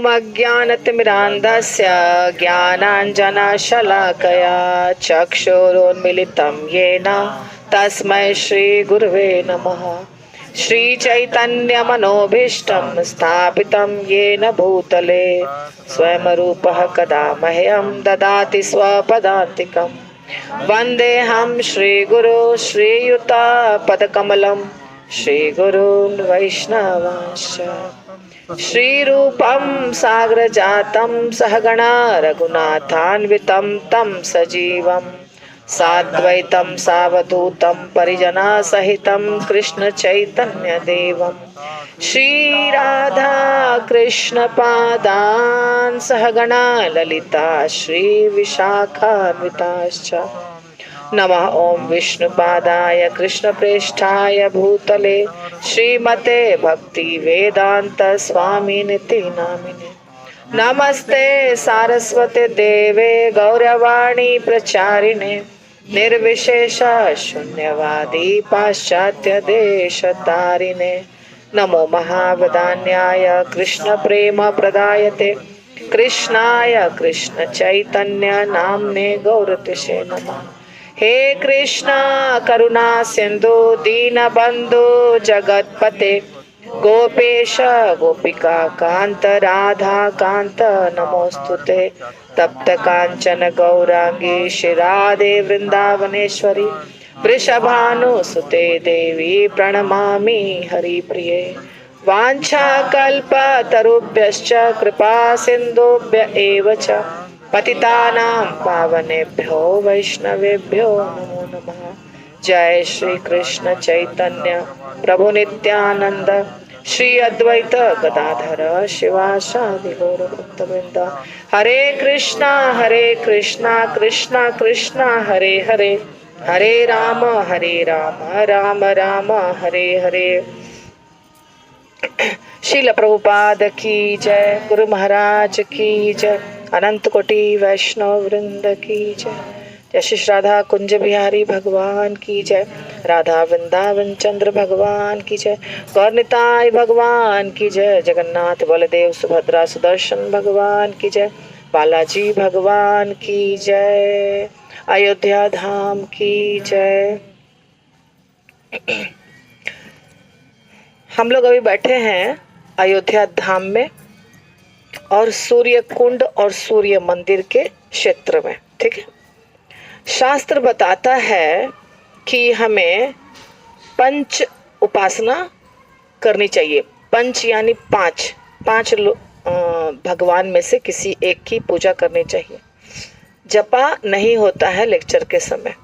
ओम अज्ञानतिमिरान्धस्य ज्ञानाञ्जनशलाकया चक्षुरुन्मीलितं येन तस्मै श्रीगुरुवे नमः। श्रीचैतन्यमनोभीष्टं स्थापितं येन भूतले स्वयं रूपः कदा मह्यं ददाति स्वपदान्तिकम्। वन्देऽहं श्रीगुरो श्रीयुतापदकमलं श्रीगुरून् वैष्णवांश्च। श्रीरूपं साग्रजातं सहगणा रघुनाथान्वितं तं सजीवं साद्वैतं सावधूतं परिजनसहितं कृष्णचैतन्यदेवं श्रीराधा कृष्णपादान् सहगणा ललिता श्रीविशाखान्विताश्च। नमः ओम विष्णुपादाय कृष्णप्रेष्ठाय भूतले श्रीमते भक्ति वेदांत स्वामिनिति नामिने। नमस्ते सारस्वते देवे गौरवाणी प्रचारिणे निर्विशेष शून्यवादी पाश्चात्य देशतारिणे। नमो महावदान्याय कृष्ण प्रेम प्रदायते कृष्णाय कृष्ण चैतन्य नाम्ने गौरतिषे नमः। हे कृष्णा करुणा सिंधु दीनबंधु जगतपते गोपेश गोपिका कांत राधा कांत नमोस्तुते। तप्त कांचन गौरांगी श्रीराधे वृंदावनेश्वरी वृषभानुसुते देवी प्रणमामि हरिप्रिये। वाञ्छाकल्पतरुभ्यश्च कृपा सिन्धुभ्य एव च पतितानां पावनेभ्यो वैष्णवेभ्यो नमो नमः। जय श्री कृष्ण चैतन्य प्रभु नित्यानंद श्री अद्वैत गदाधर शिवासादि गौर भक्तवृंद। हरे कृष्णा कृष्णा कृष्णा हरे हरे हरे राम राम राम हरे हरे। श्रील प्रभुपाद की जय, गुरु महाराज की जय, अनंत कोटि वैष्णव वृंद की जय। जय श्री राधा कुंज बिहारी भगवान की जय, राधा वृंदावन चंद्र भगवान की जय, गौरनिताय भगवान की जय, जगन्नाथ बलदेव सुभद्रा सुदर्शन भगवान की जय, बालाजी भगवान की जय, अयोध्या धाम की जय। हम लोग अभी बैठे हैं अयोध्या धाम में और सूर्य कुंड और सूर्य मंदिर के क्षेत्र में, ठीक है। शास्त्र बताता है कि हमें पंच उपासना करनी चाहिए। पंच यानी पांच भगवान में से किसी एक की पूजा करनी चाहिए। जपा नहीं होता है लेक्चर के समय,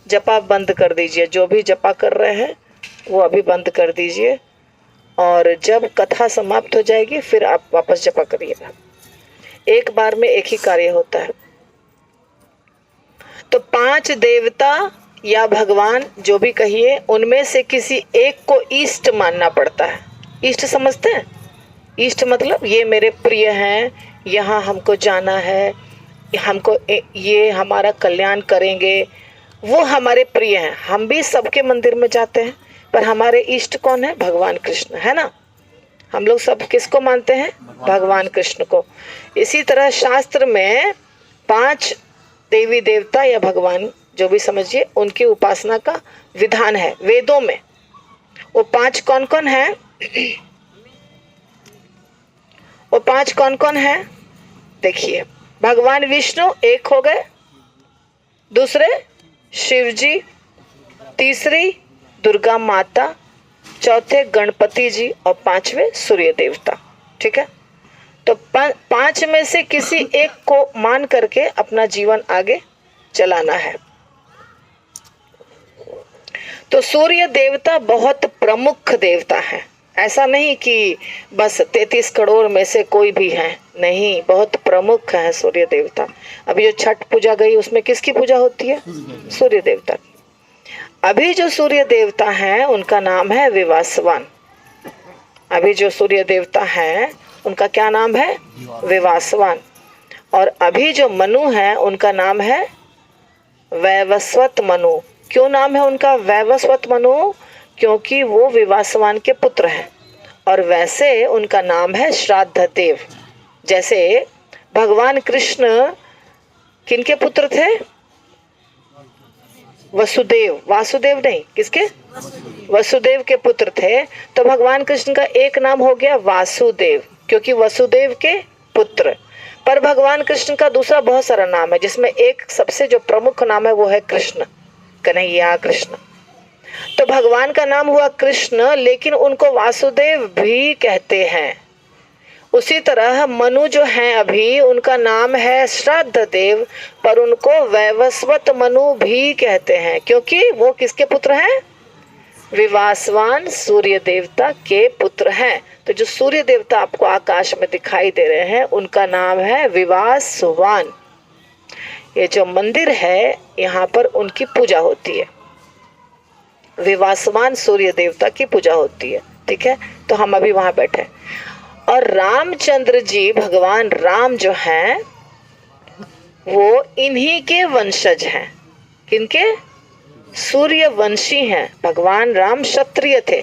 जपा बंद कर दीजिए। जो भी जपा कर रहे हैं वो अभी बंद कर दीजिए और जब कथा समाप्त हो जाएगी फिर आप वापस जपा करिएगा। एक बार में एक ही कार्य होता है। तो पांच देवता या भगवान जो भी कहिए, उनमें से किसी एक को इष्ट मानना पड़ता है। इष्ट समझते हैं? इष्ट मतलब ये मेरे प्रिय हैं, यहाँ हमको जाना है, हमको ये हमारा कल्याण करेंगे, वो हमारे प्रिय हैं। हम भी सबके मंदिर में जाते हैं, पर हमारे इष्ट कौन है? भगवान कृष्ण, है ना। हम लोग सब किसको मानते हैं? भगवान कृष्ण को। इसी तरह शास्त्र में पांच देवी देवता या भगवान जो भी समझिए, उनकी उपासना का विधान है वेदों में। वो पांच कौन कौन है? वो पांच कौन कौन है? देखिए, भगवान विष्णु एक हो गए, दूसरे शिव जी, तीसरी दुर्गा माता, चौथे गणपति जी और पांचवे सूर्य देवता, ठीक है। तो पांच में से किसी एक को मान करके अपना जीवन आगे चलाना है। तो सूर्य देवता बहुत प्रमुख देवता है। ऐसा नहीं कि बस 33 करोड़ में से कोई भी है, नहीं, बहुत प्रमुख है सूर्य देवता। अभी जो छठ पूजा गई उसमें किसकी पूजा होती है? सूर्य देवता। अभी जो सूर्य देवता है उनका नाम है विवासवान। अभी जो सूर्य देवता है उनका क्या नाम है? विवासवान। और अभी जो मनु है उनका नाम है वैवस्वत मनु। क्यों नाम है उनका वैवस्वत मनु? क्योंकि वो विवासवान के पुत्र हैं। और वैसे उनका नाम है श्राद्ध देव। जैसे भगवान कृष्ण किनके पुत्र थे? वसुदेव, वासुदेव नहीं, किसके? वसुदेव के पुत्र थे। तो भगवान कृष्ण का एक नाम हो गया वासुदेव, क्योंकि वसुदेव के पुत्र। पर भगवान कृष्ण का दूसरा बहुत सारा नाम है, जिसमें एक सबसे जो प्रमुख नाम है वो है कृष्ण, कन्हैया कृष्ण। तो भगवान का नाम हुआ कृष्ण, लेकिन उनको वासुदेव भी कहते हैं। उसी तरह मनु जो हैं अभी, उनका नाम है श्राद्ध देव, पर उनको वैवस्वत मनु भी कहते हैं, क्योंकि वो किसके पुत्र हैं? विवासवान सूर्य देवता के पुत्र हैं। तो जो सूर्य देवता आपको आकाश में दिखाई दे रहे हैं, उनका नाम है विवासवान। ये जो मंदिर है, यहाँ पर उनकी पूजा होती है, विवासवान सूर्य देवता की पूजा होती है। ठीक है, तो हम अभी वहां बैठे। और रामचंद्र जी, भगवान राम जो हैं, वो इन्हीं के वंशज हैं। किनके? सूर्यवंशी हैं। भगवान राम क्षत्रिय थे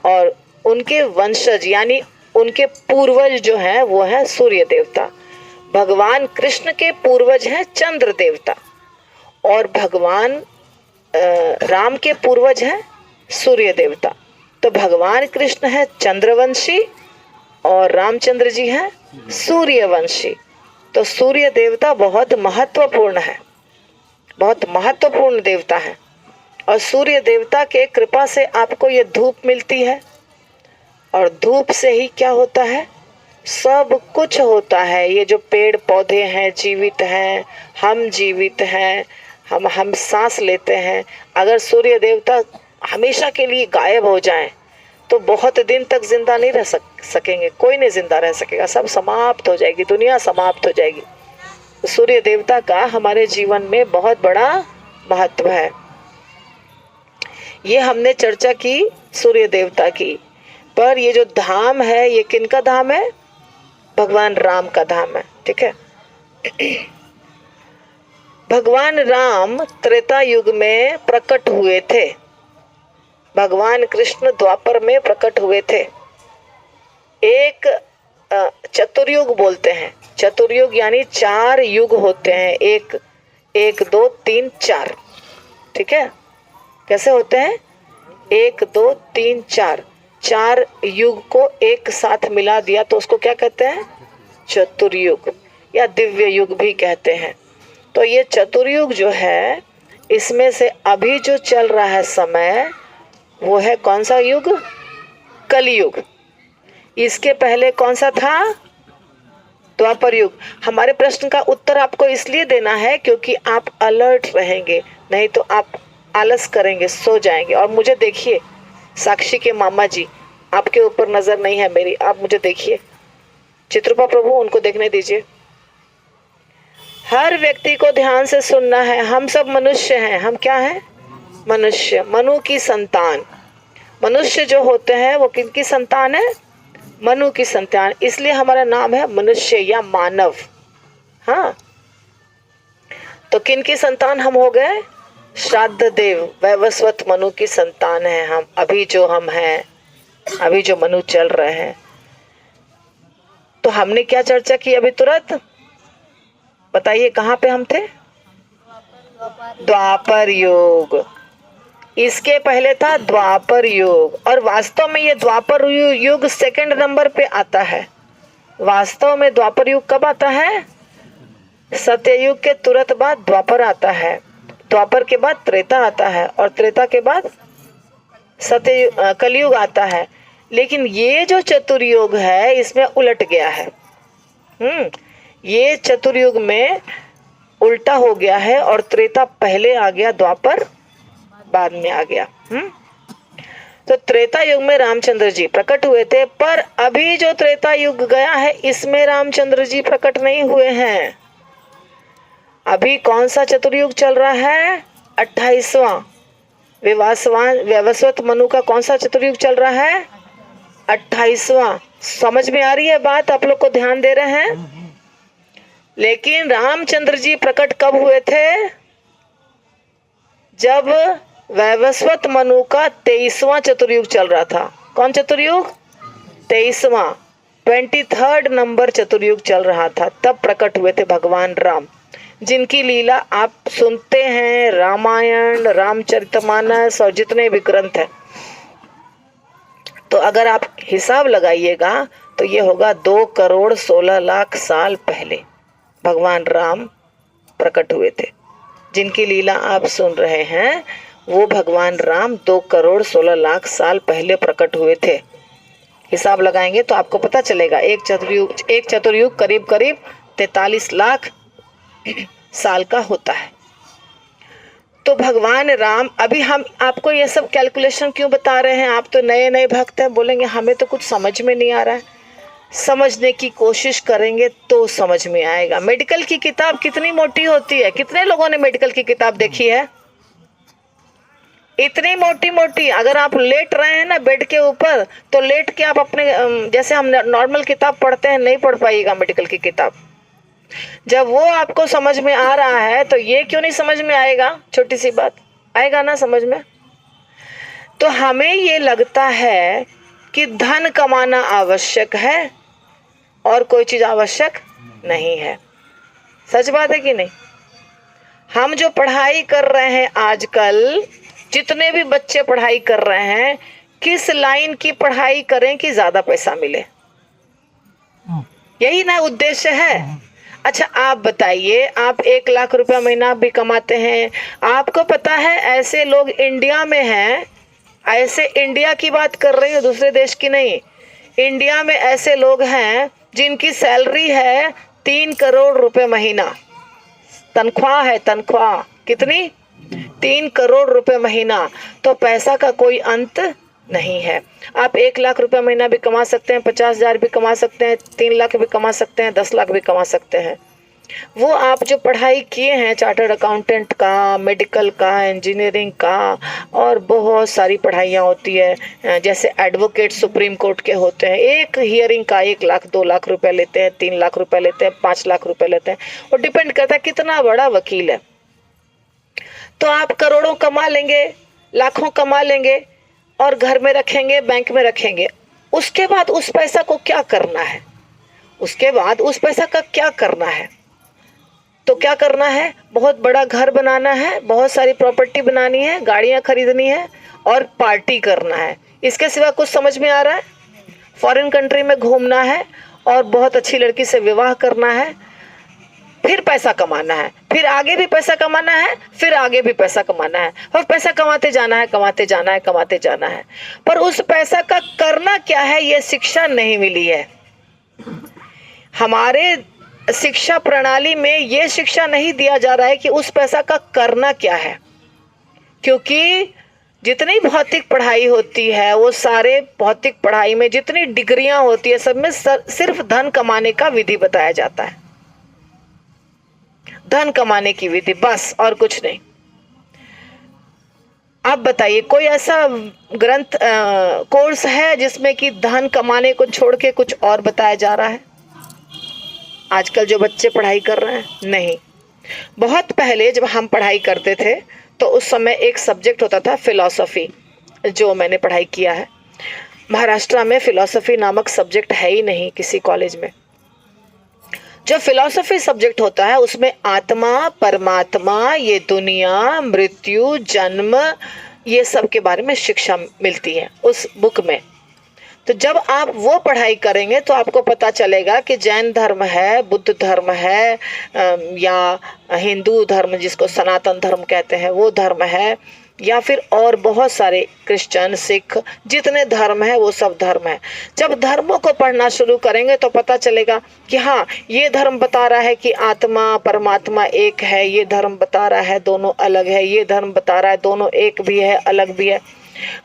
और उनके वंशज यानी उनके पूर्वज जो हैं वो है सूर्य देवता। भगवान कृष्ण के पूर्वज हैं चंद्र देवता, और भगवान राम के पूर्वज हैं सूर्य देवता। तो भगवान कृष्ण है चंद्रवंशी और रामचंद्र जी हैं सूर्यवंशी। तो सूर्य देवता बहुत महत्वपूर्ण है, बहुत महत्वपूर्ण देवता है। और सूर्य देवता के कृपा से आपको ये धूप मिलती है, और धूप से ही क्या होता है? सब कुछ होता है। ये जो पेड़ पौधे हैं जीवित हैं, हम जीवित हैं, हम सांस लेते हैं। अगर सूर्य देवता हमेशा के लिए गायब हो जाएं तो बहुत दिन तक जिंदा नहीं रह सकेंगे, कोई नहीं जिंदा रह सकेगा, सब समाप्त हो जाएगी, दुनिया समाप्त हो जाएगी। सूर्य देवता का हमारे जीवन में बहुत बड़ा महत्व है। ये हमने चर्चा की सूर्य देवता की। पर ये जो धाम है, ये किनका धाम है? भगवान राम का धाम है। ठीक है, भगवान राम त्रेता युग में प्रकट हुए थे, भगवान कृष्ण द्वापर में प्रकट हुए थे। एक चतुर्युग बोलते हैं, चतुर्युग यानी 4 युग होते हैं, एक 2 3 4। ठीक है, कैसे होते हैं? 1 2 3 4, 4 युग को एक साथ मिला दिया तो उसको क्या कहते हैं? चतुर्युग या दिव्य युग भी कहते हैं। तो ये चतुर्युग जो है, इसमें से अभी जो चल रहा है समय, वो है कौन सा युग? कलयुग। इसके पहले कौन सा था? द्वापर युग। हमारे प्रश्न का उत्तर आपको इसलिए देना है क्योंकि आप अलर्ट रहेंगे, नहीं तो आप आलस करेंगे, सो जाएंगे। और मुझे देखिए, साक्षी के मामा जी, आपके ऊपर नजर नहीं है मेरी, आप मुझे देखिए। चित्रपा प्रभु, उनको देखने दीजिए। हर व्यक्ति को ध्यान से सुनना है। हम सब मनुष्य हैं। हम क्या हैं? मनुष्य, मनु की संतान। मनुष्य जो होते हैं वो किनकी संतान है? मनु की संतान। इसलिए हमारा नाम है मनुष्य या मानव। हाँ, तो किनकी संतान हम हो गए? श्राद्ध देव, वैवस्वत मनु की संतान है हम। अभी जो हम हैं, अभी जो मनु चल रहे हैं। तो हमने क्या चर्चा की अभी तुरंत? बताइए कहाँ पे हम थे? द्वापर युग। इसके पहले था द्वापर युग, और वास्तव में ये द्वापर युग सेकंड नंबर पे आता है। वास्तव में द्वापर युग कब आता है? सत्ययुग के तुरंत बाद द्वापर आता है, द्वापर के बाद त्रेता आता है, और त्रेता के बाद कलयुग आता है। लेकिन ये जो चतुर्युग है, इसमें उलट गया है। ये चतुर्युग में उल्टा हो गया है, और त्रेता पहले आ गया, द्वापर बाद में आ गया। तो त्रेता युग में रामचंद्र जी प्रकट हुए थे, पर अभी जो त्रेता युग गया है, इसमें रामचंद्र जी प्रकट नहीं हुए हैं। अभी कौन सा चतुर्युग चल रहा है? 28वां वैवस्वत मनु का कौन सा चतुर्युग चल रहा है? 28वां। समझ में आ रही है बात? आप लोग को ध्यान दे रहे हैं? लेकिन रामचंद्र जी प्रकट कब हुए थे? जब वैवस्वत मनु का 23वां चतुर्युग चल रहा था। कौन चतुर्युग? 23वां। 23rd नंबर चतुर्युग चल रहा था, तब प्रकट हुए थे भगवान राम, जिनकी लीला आप सुनते हैं, रामायण, रामचरितमानस और जितने भी ग्रंथ हैं। तो अगर आप हिसाब लगाइएगा तो ये होगा 2,16,00,000 साल पहले भगवान राम प्रकट हुए थे। जिनकी लीला आप सुन रहे हैं वो भगवान राम 2,16,00,000 साल पहले प्रकट हुए थे। हिसाब लगाएंगे तो आपको पता चलेगा एक चतुर्युग करीब करीब 43 लाख साल का होता है। तो भगवान राम, अभी हम आपको ये सब कैलकुलेशन क्यों बता रहे हैं? आप तो नए नए भक्त हैं, बोलेंगे हमें तो कुछ समझ में नहीं आ रहा है। समझने की कोशिश करेंगे तो समझ में आएगा। मेडिकल की किताब कितनी मोटी होती है? कितने लोगों ने मेडिकल की किताब देखी है? इतनी मोटी मोटी। अगर आप लेट रहे हैं ना बेड के ऊपर, तो लेट के आप अपने जैसे हम नॉर्मल किताब पढ़ते हैं नहीं पढ़ पाइएगा मेडिकल की किताब। जब वो आपको समझ में आ रहा है तो ये क्यों नहीं समझ में आएगा? छोटी सी बात आएगा ना समझ में। तो हमें ये लगता है कि धन कमाना आवश्यक है और कोई चीज आवश्यक नहीं है। सच बात है कि नहीं? हम जो पढ़ाई कर रहे हैं आजकल, जितने भी बच्चे पढ़ाई कर रहे हैं, किस लाइन की पढ़ाई करें कि ज्यादा पैसा मिले? यही ना उद्देश्य है। अच्छा आप बताइए, आप 1 लाख रुपया महीना भी कमाते हैं, आपको पता है ऐसे लोग इंडिया में हैं, ऐसे इंडिया की बात कर रही हूँ, दूसरे देश की नहीं, इंडिया में ऐसे लोग हैं जिनकी सैलरी है 3 करोड़ रुपए महीना, तनख्वाह है, तनख्वाह कितनी? 3 करोड़ रुपए महीना। तो पैसा का कोई अंत नहीं है। आप 1 लाख रुपए महीना भी कमा सकते हैं, 50,000 भी कमा सकते हैं, 3 लाख भी कमा सकते हैं, 10 लाख भी कमा सकते हैं। वो आप जो पढ़ाई किए हैं चार्टर्ड अकाउंटेंट का, मेडिकल का, इंजीनियरिंग का, और बहुत सारी पढ़ाइयाँ होती है, जैसे एडवोकेट सुप्रीम कोर्ट के होते हैं, एक हियरिंग का 1 लाख 2 लाख रुपए लेते हैं, 3 लाख रुपए लेते हैं, 5 लाख रुपए लेते हैं। वो डिपेंड करता है कितना बड़ा वकील है। तो आप करोड़ों कमा लेंगे, लाखों कमा लेंगे और घर में रखेंगे, बैंक में रखेंगे। उसके बाद उस पैसा को क्या करना है? उसके बाद उस पैसा का क्या करना है? तो क्या करना है? बहुत बड़ा घर बनाना है, बहुत सारी प्रॉपर्टी बनानी है, गाड़ियां खरीदनी है और पार्टी करना है। इसके सिवा कुछ समझ में आ रहा है? फॉरेन कंट्री में घूमना है और बहुत अच्छी लड़की से विवाह करना है, फिर पैसा कमाना है, फिर आगे भी पैसा कमाना है, फिर आगे भी पैसा कमाना है, और पैसा कमाते जाना है, कमाते जाना है, कमाते जाना है। पर उस पैसा का करना क्या है, ये शिक्षा नहीं मिली है। हमारे शिक्षा प्रणाली में ये शिक्षा नहीं दिया जा रहा है कि उस पैसा का करना क्या है। क्योंकि जितनी भौतिक पढ़ाई होती है, वो सारे भौतिक पढ़ाई में जितनी डिग्रियां होती है, सब में सिर्फ धन कमाने का विधि बताया जाता है, धन कमाने की विधि, बस, और कुछ नहीं। आप बताइए कोई ऐसा ग्रंथ कोर्स है जिसमें कि धन कमाने को छोड़ के कुछ और बताया जा रहा है? आजकल जो बच्चे पढ़ाई कर रहे हैं, नहीं। बहुत पहले जब हम पढ़ाई करते थे तो उस समय एक सब्जेक्ट होता था फिलॉसफी, जो मैंने पढ़ाई किया है। महाराष्ट्र में फिलॉसफी नामक सब्जेक्ट है ही नहीं किसी कॉलेज में। जो फिलॉसफी सब्जेक्ट होता है उसमें आत्मा, परमात्मा, ये दुनिया, मृत्यु, जन्म, ये सब के बारे में शिक्षा मिलती है उस बुक में। तो जब आप वो पढ़ाई करेंगे तो आपको पता चलेगा कि जैन धर्म है, बुद्ध धर्म है, या हिंदू धर्म जिसको सनातन धर्म कहते हैं वो धर्म है, या फिर और बहुत सारे क्रिश्चियन, सिख, जितने धर्म है वो सब धर्म है। जब धर्मों को पढ़ना शुरू करेंगे तो पता चलेगा कि हाँ, ये धर्म बता रहा है कि आत्मा परमात्मा एक है, ये धर्म बता रहा है दोनों अलग है, ये धर्म बता रहा है दोनों एक भी है, अलग भी है।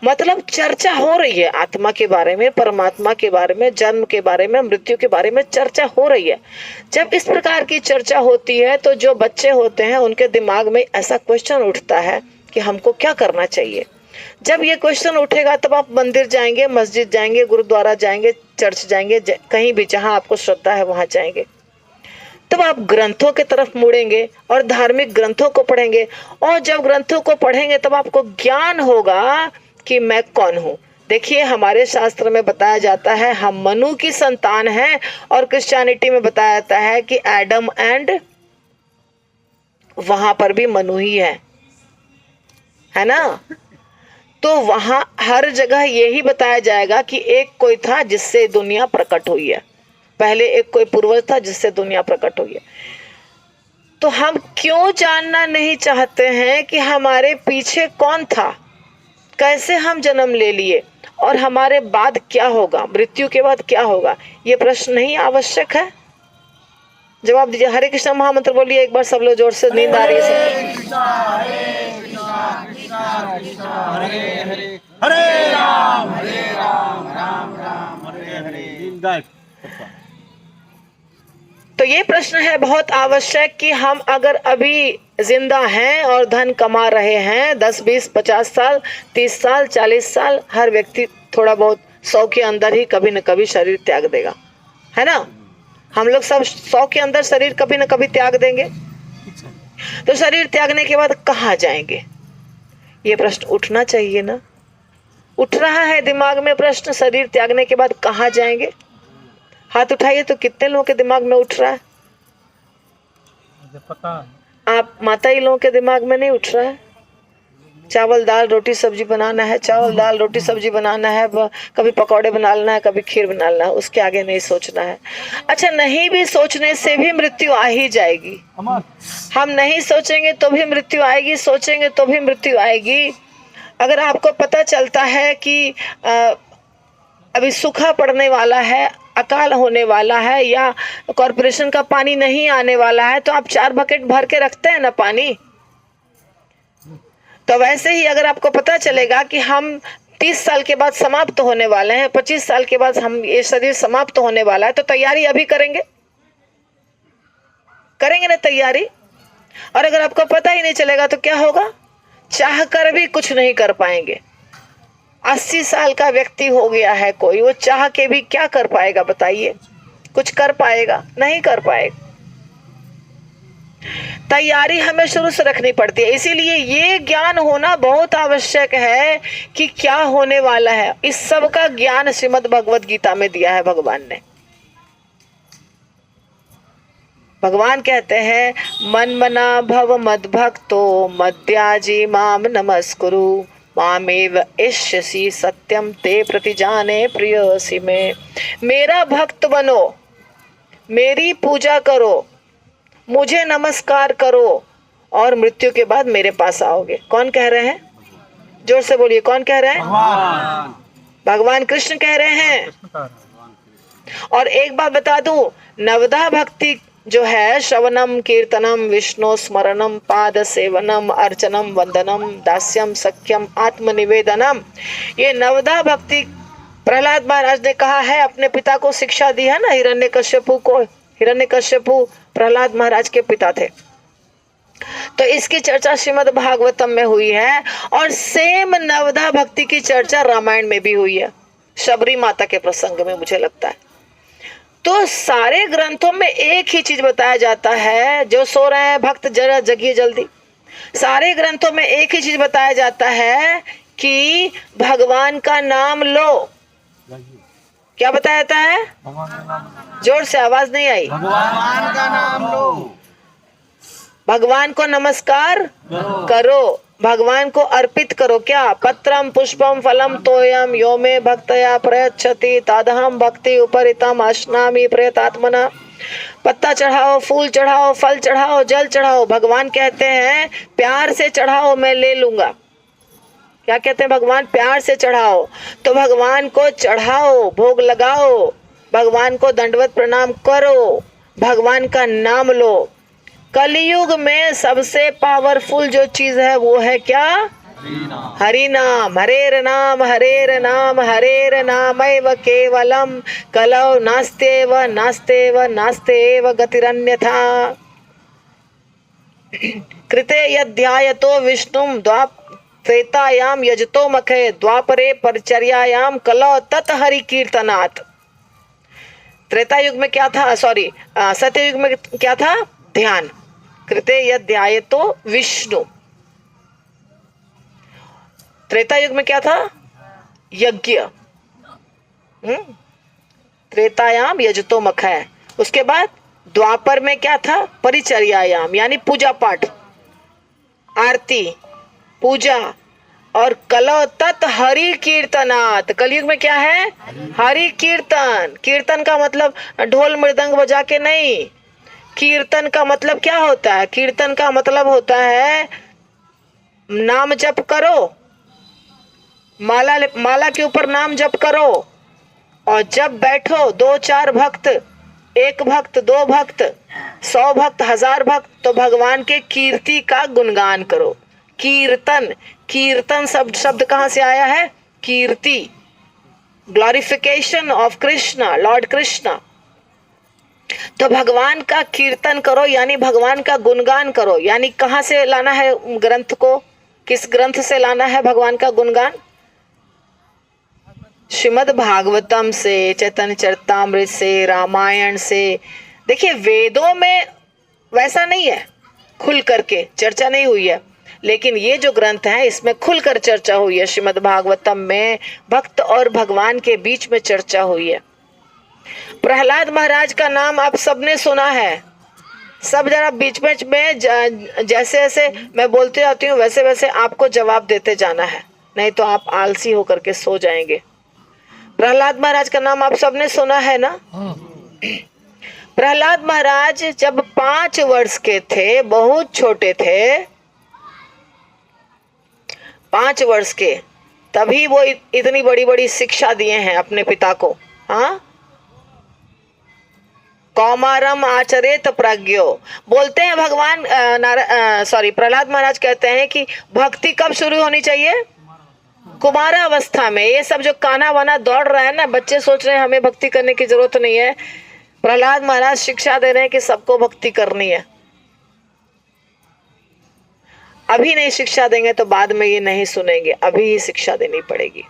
मतलब चर्चा हो रही है आत्मा के बारे में, परमात्मा के बारे में, जन्म के बारे में, मृत्यु के बारे में चर्चा हो रही है। जब इस प्रकार की चर्चा होती है तो जो बच्चे होते हैं उनके दिमाग में ऐसा क्वेश्चन उठता है कि हमको क्या करना चाहिए। जब ये क्वेश्चन उठेगा तब आप मंदिर जाएंगे, मस्जिद जाएंगे, गुरुद्वारा जाएंगे, चर्च जाएंगे, कहीं भी जहां आपको श्रद्धा है वहां जाएंगे। तब आप ग्रंथों की तरफ मुड़ेंगे और धार्मिक ग्रंथों को पढ़ेंगे, और जब ग्रंथों को पढ़ेंगे तब आपको ज्ञान होगा कि मैं कौन हूँ, देखिए हमारे शास्त्र में बताया जाता है हम मनु की संतान हैं, और क्रिश्चियनिटी में बताया जाता है कि एडम एंड, वहां पर भी मनु ही है ना। तो वहां हर जगह यही बताया जाएगा कि एक कोई था जिससे दुनिया प्रकट हुई है, पहले एक कोई पूर्वज था जिससे दुनिया प्रकट हुई है। तो हम क्यों जानना नहीं चाहते हैं कि हमारे पीछे कौन था, कैसे हम जन्म ले लिए, और हमारे बाद क्या होगा, मृत्यु के बाद क्या होगा? ये प्रश्न नहीं आवश्यक है? जवाब दीजिए। हरे कृष्णा महामंत्र बोलिए एक बार सब लोग जोर से। नींद आ रही है? हरे राम राम राम हरे हरे। तो ये प्रश्न है बहुत आवश्यक कि हम अगर अभी जिंदा हैं और धन कमा रहे हैं 10, 20, 50 साल, 30 साल, 40 साल, हर व्यक्ति थोड़ा बहुत 100 के अंदर ही कभी न कभी शरीर त्याग देगा, है ना। हम लोग सब 100 के अंदर शरीर कभी न कभी त्याग देंगे। तो शरीर त्यागने के बाद कहाँ जाएंगे, ये प्रश्न उठना चाहिए ना। उठ रहा है दिमाग में प्रश्न, शरीर त्यागने के बाद कहाँ जाएंगे? हाथ उठाइए तो कितने लोगों के दिमाग में उठ रहा है? पता आप माता ही लोगों के दिमाग में नहीं उठ रहा है? चावल दाल रोटी सब्जी बनाना है, चावल दाल रोटी सब्जी बनाना है, कभी पकौड़े बनाना है, कभी खीर बनाना है, उसके आगे नहीं सोचना है। अच्छा, नहीं भी सोचने से भी मृत्यु आ ही जाएगी। हम नहीं सोचेंगे तो भी मृत्यु आएगी, सोचेंगे तो भी मृत्यु आएगी। अगर आपको पता चलता है कि अभी सूखा पड़ने वाला है, अकाल होने वाला है, या कॉर्पोरेशन का पानी नहीं आने वाला है, तो आप 4 बकेट भर के रखते हैं ना पानी। तो वैसे ही अगर आपको पता चलेगा कि हम 30 साल के बाद समाप्त होने वाले हैं, 25 साल के बाद हम ये शरीर समाप्त होने वाला है, तो तैयारी अभी करेंगे ना तैयारी। और अगर आपको पता ही नहीं चलेगा तो क्या होगा? चाह कर भी कुछ नहीं कर पाएंगे। 80 साल का व्यक्ति हो गया है कोई, वो चाह के भी क्या कर पाएगा बताइए? कुछ कर पाएगा? नहीं कर पाएगा। तैयारी हमें शुरू से रखनी पड़ती है। इसीलिए ये ज्ञान होना बहुत आवश्यक है कि क्या होने वाला है। इस सब का ज्ञान श्रीमद् भगवद गीता में दिया है भगवान ने। भगवान कहते हैं मन मना भव मद भक्तो मद्याजी माम नमस्कुरु मामेव इष्यसि सत्यम ते प्रतिजाने प्रियसी में। मेरा भक्त बनो, मेरी पूजा करो, मुझे नमस्कार करो, और मृत्यु के बाद मेरे पास आओगे। कौन कह रहे हैं? जोर से बोलिए, कौन कह रहे हैं? भगवान कृष्ण कह रहे हैं। और एक बात बता दूं, नवधा भक्ति जो है, श्रवणम कीर्तनम विष्णु स्मरणम पाद सेवनम अर्चनम वंदनम दास्यम सख्यम आत्मनिवेदनम, ये नवधा भक्ति प्रहलाद महाराज ने कहा है, अपने पिता को शिक्षा दी है ना हिरण्यकश्यपु को। हिरण्यकश्यपु प्रहलाद महाराज के पिता थे। तो इसकी चर्चा श्रीमद् भागवतम में हुई है, और सेम नवधा भक्ति की चर्चा रामायण में भी हुई है, शबरी माता के प्रसंग में, मुझे लगता है। तो सारे ग्रंथों में एक ही चीज बताया जाता है, जो सो रहे हैं भक्त जरा जगिए जल्दी। सारे ग्रंथों में एक ही चीज बताया जाता है कि भगवान का नाम लो। क्या बताया जाता है? जोर से, आवाज नहीं आई। भगवान का नाम लो, भगवान को नमस्कार करो, भगवान को अर्पित करो। क्या? पत्रम पुष्पम फलम तोयम यो मे भक्तया प्रयच्छति तदहम भक्ति उपरितम अश्नामि प्रयतात्मना। पत्ता चढ़ाओ, फूल चढ़ाओ, फल चढ़ाओ, जल चढ़ाओ। भगवान कहते हैं प्यार से चढ़ाओ, मैं ले लूंगा। क्या कहते हैं भगवान? प्यार से चढ़ाओ। तो भगवान को चढ़ाओ, भोग लगाओ, भगवान को दंडवत प्रणाम करो, भगवान का नाम लो। कलयुग में सबसे पावरफुल जो चीज है वो है क्या? हरि नाम। हरेर नाम हरेर नाम हरेर नामैव केवलम कलौ नास्तेव नास्तेव नास्तेव गतिरन्यथा। कृते यद्ध्यायतो विष्णुम त्रेतायाम यजतो मखे द्वापरे परिचर्यायाम कलौ तत् हरि कीर्तनात्। त्रेता युग में क्या था? सॉरी, सत्ययुग में क्या था? ध्यान। कृते यद्ध्यायतो विष्णु। त्रेता युग में क्या था? यज्ञ, त्रेतायाम यजतो मखय। उसके बाद द्वापर में क्या था? परिचर्यायाम यानी पूजा पाठ, आरती, पूजा। और कलो तत् हरि कीर्तनात्, कलयुग में क्या है? हरि कीर्तन। कीर्तन का मतलब ढोल मृदंग बजा के नहीं। कीर्तन का मतलब क्या होता है? कीर्तन का मतलब होता है नाम जप करो, माला के ऊपर नाम जप करो, और जब बैठो 2-4 भक्त, 1 भक्त, 2 भक्त, 100 भक्त, 1000 भक्त, तो भगवान के कीर्ति का गुणगान करो। कीर्तन, कीर्तन शब्द कहां से आया है? कीर्ति, glorification of Krishna, Lord Krishna. तो भगवान का कीर्तन करो यानी भगवान का गुणगान करो। यानी कहां से लाना है ग्रंथ को? किस ग्रंथ से लाना है भगवान का गुणगान? श्रीमद् भागवतम से, चैतन्य चरितामृत से, रामायण से। देखिए वेदों में वैसा नहीं है, खुल करके चर्चा नहीं हुई है, लेकिन ये जो ग्रंथ है इसमें खुलकर चर्चा हुई है। श्रीमद् भागवतम में भक्त और भगवान के बीच में चर्चा हुई है। प्रहलाद महाराज का नाम आप सबने सुना है। सब जरा बीच बीच में जैसे जैसे मैं बोलते जाती हूँ वैसे वैसे आपको जवाब देते जाना है, नहीं तो आप आलसी होकर के सो जाएंगे। प्रहलाद महाराज का नाम आप सबने सुना है ना? प्रहलाद महाराज जब 5 वर्ष के थे, बहुत छोटे थे, 5 वर्ष के, तभी वो इतनी बड़ी बड़ी शिक्षा दिए हैं अपने पिता को। हाँ, कौमारम आचरेत प्रज्ञो। बोलते हैं भगवान प्रहलाद महाराज कहते हैं कि भक्ति कब शुरू होनी चाहिए? कुमारावस्था में। ये सब जो काना वाना दौड़ रहा है ना, बच्चे सोच रहे हैं हमें भक्ति करने की जरूरत नहीं है। प्रहलाद महाराज शिक्षा दे रहे हैं कि सबको भक्ति करनी है। अभी नहीं शिक्षा देंगे तो बाद में ये नहीं सुनेंगे, अभी ही शिक्षा देनी पड़ेगी।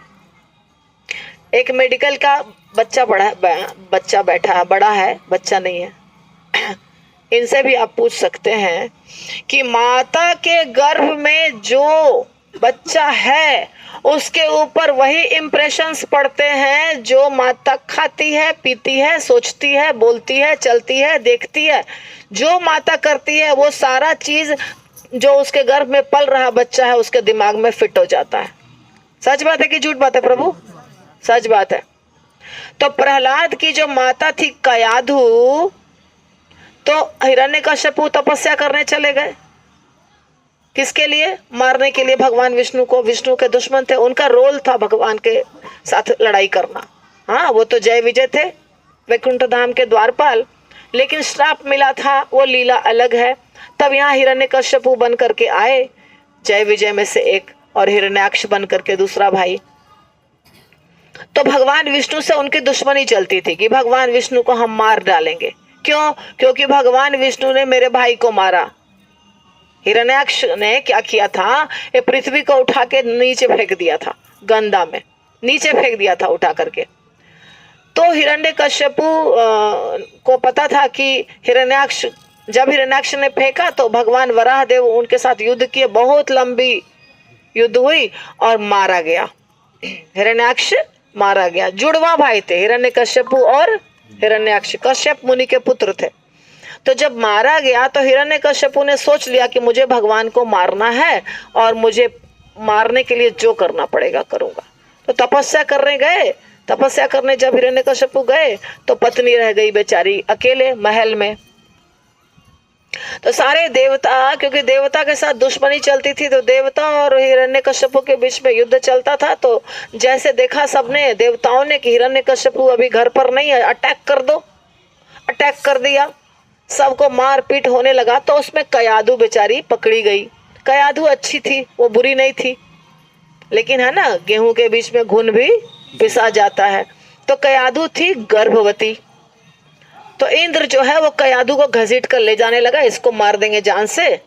एक मेडिकल का बच्चा बड़ा है, बच्चा नहीं है। इनसे भी आप पूछ सकते हैं कि माता के गर्भ में जो बच्चा है उसके ऊपर वही इम्प्रेशंस पड़ते हैं जो माता खाती है, पीती है, सोचती है, बोलती है, चलती है, देखती है। जो माता करती है वो सारा चीज जो उसके गर्भ में पल रहा बच्चा है उसके दिमाग में फिट हो जाता है। सच बात है कि झूठ बात है प्रभु? सच बात है। तो प्रहलाद की जो माता थी कयाधु, तो हिरण्यकश्यपु तपस्या करने चले गए। किसके लिए? मारने के लिए भगवान विष्णु को। विष्णु के दुश्मन थे, उनका रोल था भगवान के साथ लड़ाई करना। हाँ, वो तो जय विजय थे, वैकुंठ धाम के द्वारपाल, लेकिन श्राप मिला था, वो लीला अलग है। तब यहाँ हिरण्यकश्यपु बन करके आए, जय विजय में से एक, और हिरण्याक्ष बन करके दूसरा भाई। तो भगवान विष्णु से उनकी दुश्मनी चलती थी कि भगवान विष्णु को हम मार डालेंगे। क्यों? क्योंकि भगवान विष्णु ने मेरे भाई को मारा। हिरण्याक्ष ने क्या किया था? ये पृथ्वी को उठा के नीचे फेंक दिया था, गंगा में नीचे फेंक दिया था उठा करके। तो हिरण्यकश्यपु को पता था कि जब हिरण्याक्ष ने फेंका तो भगवान वराहदेव उनके साथ युद्ध किए, बहुत लंबी युद्ध हुई और मारा गया। हिरण्याक्ष मारा गया। जुड़वा भाई थे हिरण्यकश्यपु और हिरण्याक्ष, कश्यप मुनि के पुत्र थे। तो जब मारा गया तो हिरण्यकश्यपु ने सोच लिया कि मुझे भगवान को मारना है और मुझे मारने के लिए जो करना पड़ेगा करूंगा। तो तपस्या करने गए। तपस्या करने जब हिरण्यकश्यपु गए तो पत्नी रह गई बेचारी अकेले महल में। तो सारे देवता, क्योंकि देवता के साथ दुश्मनी चलती थी, तो देवता और हिरण्यकश्यपु के बीच में युद्ध चलता था। तो जैसे देखा सबने, देवताओं ने कि हिरण्यकश्यपु अभी घर पर नहीं है, अटैक कर दो। अटैक कर दिया, सबको मार पीट होने लगा। तो उसमें कयाधु बेचारी पकड़ी गई। कयाधु अच्छी थी, वो बुरी नहीं थी, लेकिन है ना, गेहूं के बीच में घुन भी पिसा जाता है। तो कयाधु थी गर्भवती। तो इंद्र जो है वो कयाधु को घसीट कर ले जाने लगा, इसको मार देंगे जान से,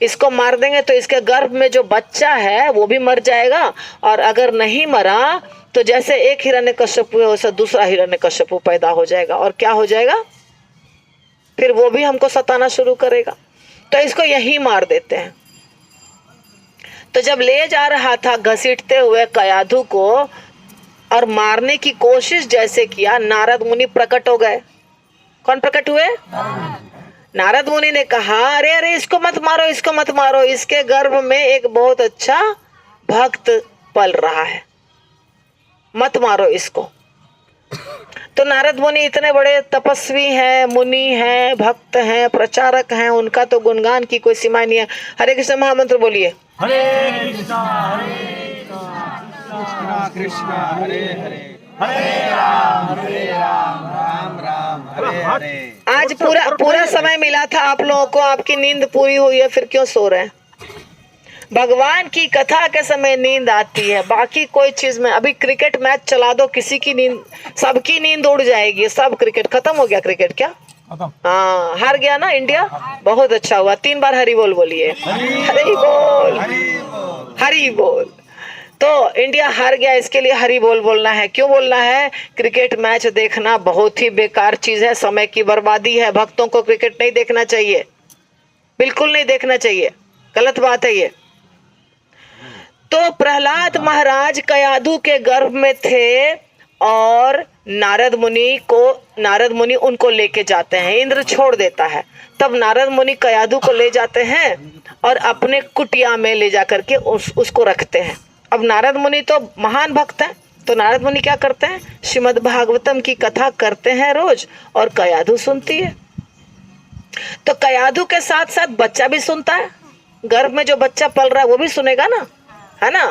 इसको मार देंगे तो इसके गर्भ में जो बच्चा है वो भी मर जाएगा, और अगर नहीं मरा तो जैसे एक हिरण्यकश्यपु है वैसे दूसरा हिरण्यकश्यपु पैदा हो जाएगा। और क्या हो जाएगा? फिर वो भी हमको सताना शुरू करेगा। तो इसको यही मार देते हैं। तो जब ले जा रहा था घसीटते हुए कयाधु को, और मारने की कोशिश जैसे किया, नारद मुनि प्रकट हो गए। कौन प्रकट हुए? नारद मुनि ने कहा, अरे अरे इसको मत मारो, इसको मत मारो, इसके गर्भ में एक बहुत अच्छा भक्त पल रहा है, मत मारो इसको। तो नारद मुनि इतने बड़े तपस्वी हैं, मुनि हैं, भक्त हैं, प्रचारक हैं, उनका तो गुणगान की कोई सीमा नहीं है। हरे कृष्ण महामंत्र बोलिए। हरे कृष्णा कृष्णा कृष्णा हरे हरे, हरे राम राम राम हरे हरे। आज पूरा समय मिला था आप लोगों को, आपकी नींद पूरी हुई है, फिर क्यों सो रहे हैं? भगवान की कथा के समय नींद आती है, बाकी कोई चीज में। अभी क्रिकेट मैच चला दो, किसी की नींद, सबकी नींद उड़ जाएगी, सब क्रिकेट खत्म हो गया। क्रिकेट क्या? हाँ, हार गया ना इंडिया, बहुत अच्छा हुआ। 3 बार हरि बोल बोलिए। हरि बोल, हरि बोल। तो इंडिया हार गया, इसके लिए हरि बोल बोलना है। क्यों बोलना है? क्रिकेट मैच देखना बहुत ही बेकार चीज है, समय की बर्बादी है। भक्तों को क्रिकेट नहीं देखना चाहिए, बिल्कुल नहीं देखना चाहिए, गलत बात है ये। तो प्रहलाद महाराज कयाधु के गर्भ में थे और नारद मुनि उनको लेके जाते हैं, इंद्र छोड़ देता है। तब नारद मुनि कयाधु को ले जाते हैं और अपने कुटिया में ले जाकर के उसको रखते हैं। अब नारद मुनि तो महान भक्त हैं, तो नारद मुनि क्या करते हैं? श्रीमद् भागवतम की कथा करते हैं रोज, और कयाधु सुनती है। तो कयाधु के साथ साथ बच्चा भी सुनता है, गर्भ में जो बच्चा पल रहा है वो भी सुनेगा ना, है ना?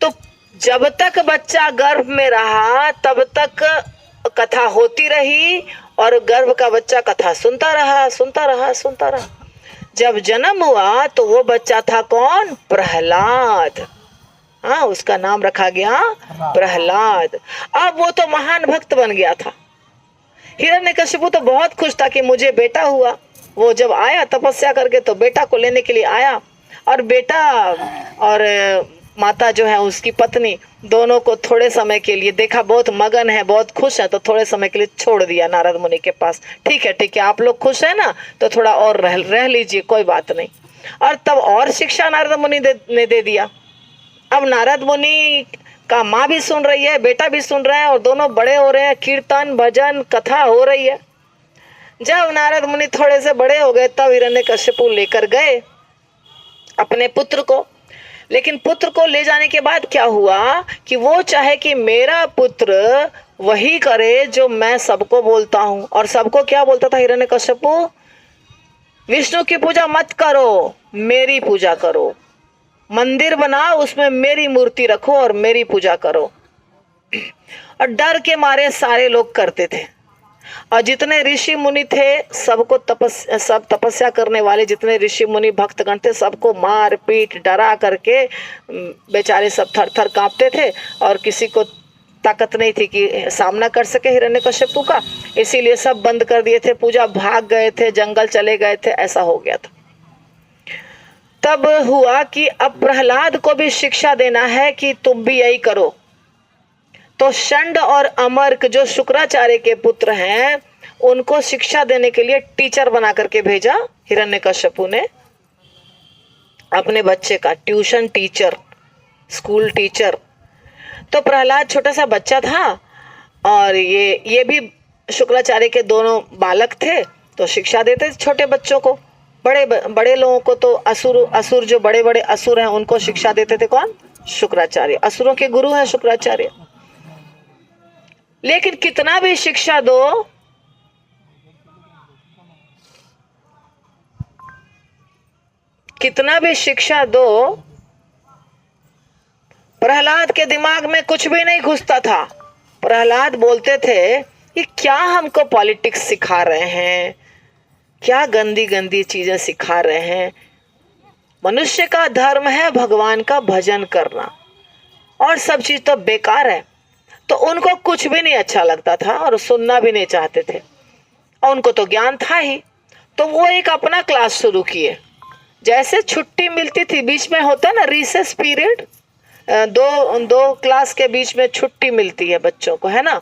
तो जब तक बच्चा गर्भ में रहा तब तक कथा होती रही, और गर्भ का बच्चा कथा सुनता रहा। जब जन्म हुआ तो वो बच्चा था कौन? प्रहलाद। हाँ, उसका नाम रखा गया प्रहलाद। अब वो तो महान भक्त बन गया था। हिरण्यकशिपु तो बहुत खुश था कि मुझे बेटा हुआ। वो जब आया तपस्या करके, तो बेटा को लेने के लिए आया, और बेटा और माता जो है उसकी पत्नी, दोनों को थोड़े समय के लिए देखा बहुत मगन है, बहुत खुश है, तो थोड़े समय के लिए छोड़ दिया नारद मुनि के पास। ठीक है, आप लोग खुश है ना, तो थोड़ा और रह लीजिए, कोई बात नहीं। और तब और शिक्षा नारद मुनि ने दे दिया। अब नारद मुनि का माँ भी सुन रही है, बेटा भी सुन रहा है, और दोनों बड़े हो रहे हैं, कीर्तन भजन कथा हो रही है। जब नारद मुनि थोड़े से बड़े हो गए, तब हिरण्यकशिपु लेकर गए अपने पुत्र को। लेकिन पुत्र को ले जाने के बाद क्या हुआ कि वो चाहे कि मेरा पुत्र वही करे जो मैं सबको बोलता हूं। और सबको क्या बोलता था हिरण्यकशिपु? विष्णु की पूजा मत करो, मेरी पूजा करो। मंदिर बनाओ, उसमें मेरी मूर्ति रखो और मेरी पूजा करो। और डर के मारे सारे लोग करते थे। और जितने ऋषि मुनि थे, सबको सब तपस्या करने वाले जितने ऋषि मुनि भक्तगण थे, सबको मार पीट डरा करके बेचारे सब थर थर कांपते थे, और किसी को ताकत नहीं थी कि सामना कर सके हिरण्यकशिपु का। इसीलिए सब बंद कर दिए थे, पूजा भाग गए थे, जंगल चले गए थे, ऐसा हो गया था। तब हुआ कि अब प्रहलाद को भी शिक्षा देना है कि तुम भी यही करो। तो षंड और अमर्क जो शुक्राचार्य के पुत्र हैं, उनको शिक्षा देने के लिए टीचर बना करके भेजा हिरण्यकशिपु ने अपने बच्चे का, ट्यूशन टीचर, स्कूल टीचर। तो प्रहलाद छोटा सा बच्चा था, और ये भी शुक्राचार्य के दोनों बालक थे, तो शिक्षा देते थे छोटे बच्चों को। बड़े लोगों को तो असुर जो बड़े बड़े असुर हैं उनको शिक्षा देते थे कौन? शुक्राचार्य। असुरों के गुरु हैं शुक्राचार्य। लेकिन कितना भी शिक्षा दो, प्रहलाद के दिमाग में कुछ भी नहीं घुसता था। प्रहलाद बोलते थे, ये क्या हमको पॉलिटिक्स सिखा रहे हैं, क्या गंदी गंदी चीजें सिखा रहे हैं। मनुष्य का धर्म है भगवान का भजन करना, और सब चीज तो बेकार है। तो उनको कुछ भी नहीं अच्छा लगता था, और सुनना भी नहीं चाहते थे, और उनको तो ज्ञान था ही। तो वो एक अपना क्लास शुरू किए। जैसे छुट्टी मिलती थी, बीच में होता ना रिसेस पीरियड, दो क्लास के बीच में छुट्टी मिलती है बच्चों को, है ना?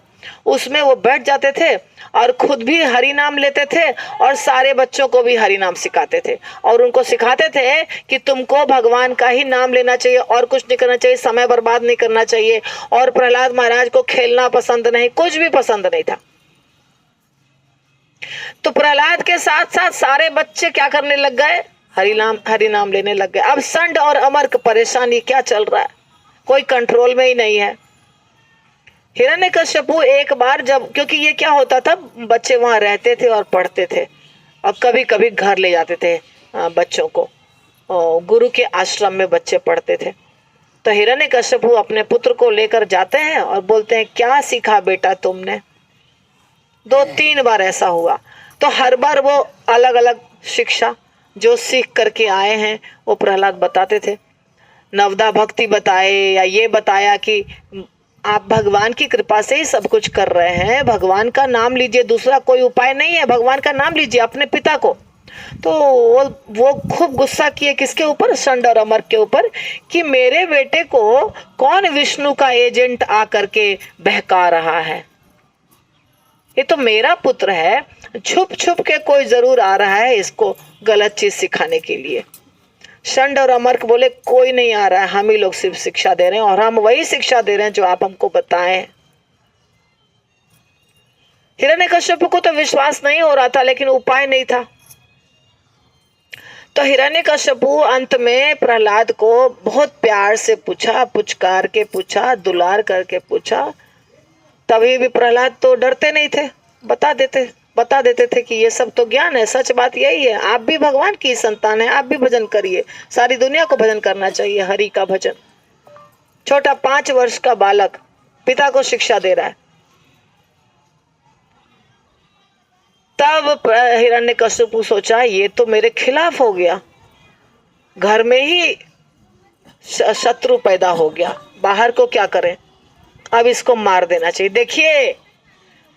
उसमें वो बैठ जाते थे और खुद भी हरि नाम लेते थे और सारे बच्चों को भी हरि नाम सिखाते थे और उनको सिखाते थे कि तुमको भगवान का ही नाम लेना चाहिए और कुछ नहीं करना चाहिए, समय बर्बाद नहीं करना चाहिए। और प्रहलाद महाराज को खेलना पसंद नहीं, कुछ भी पसंद नहीं था। तो प्रहलाद के साथ साथ सारे बच्चे क्या करने लग गए, हरि नाम लेने लग गए। अब संड और अमर परेशानी क्या चल रहा है, कोई कंट्रोल में ही नहीं है। हिरण्यकश्यपु एक बार जब, क्योंकि ये क्या होता था, बच्चे वहां रहते थे और पढ़ते थे और कभी कभी घर ले जाते थे बच्चों को, गुरु के आश्रम में बच्चे पढ़ते थे। तो हिरण्यकश्यपु अपने पुत्र को लेकर जाते हैं और बोलते हैं, क्या सीखा बेटा तुमने? 2-3 बार ऐसा हुआ। तो हर बार वो अलग अलग शिक्षा जो सीख करके आए हैं वो प्रहलाद बताते थे। नवदा भक्ति बताए, या ये बताया कि आप भगवान की कृपा से ही सब कुछ कर रहे हैं, भगवान का नाम लीजिए, दूसरा कोई उपाय नहीं है, भगवान का नाम लीजिए अपने पिता को। तो वो खूब गुस्सा किए, किसके ऊपर? संड और अमर के ऊपर, कि मेरे बेटे को कौन विष्णु का एजेंट आकर के बहका रहा है, ये तो मेरा पुत्र है, छुप छुप के कोई जरूर आ रहा है इसको गलत चीज सिखाने के लिए। संड और अमर बोले, कोई नहीं आ रहा है, हम ही लोग सिर्फ शिक्षा दे रहे हैं और हम वही शिक्षा दे रहे हैं जो आप हमको बताएं। हिरण्यकश्यप को तो विश्वास नहीं हो रहा था, लेकिन उपाय नहीं था। तो हिरण्यकश्यपु अंत में प्रहलाद को बहुत प्यार से पूछा, पुचकार के पूछा, दुलार करके पूछा। तभी भी प्रहलाद तो डरते नहीं थे, बता देते थे कि ये सब तो ज्ञान है, सच बात यही है, आप भी भगवान की संतान है, आप भी भजन करिए, सारी दुनिया को भजन करना चाहिए, हरि का भजन। छोटा 5 वर्ष का बालक पिता को शिक्षा दे रहा है। तब हिरण्यकश्यपु सोचा, ये तो मेरे खिलाफ हो गया, घर में ही शत्रु पैदा हो गया, बाहर को क्या करें, अब इसको मार देना चाहिए। देखिए,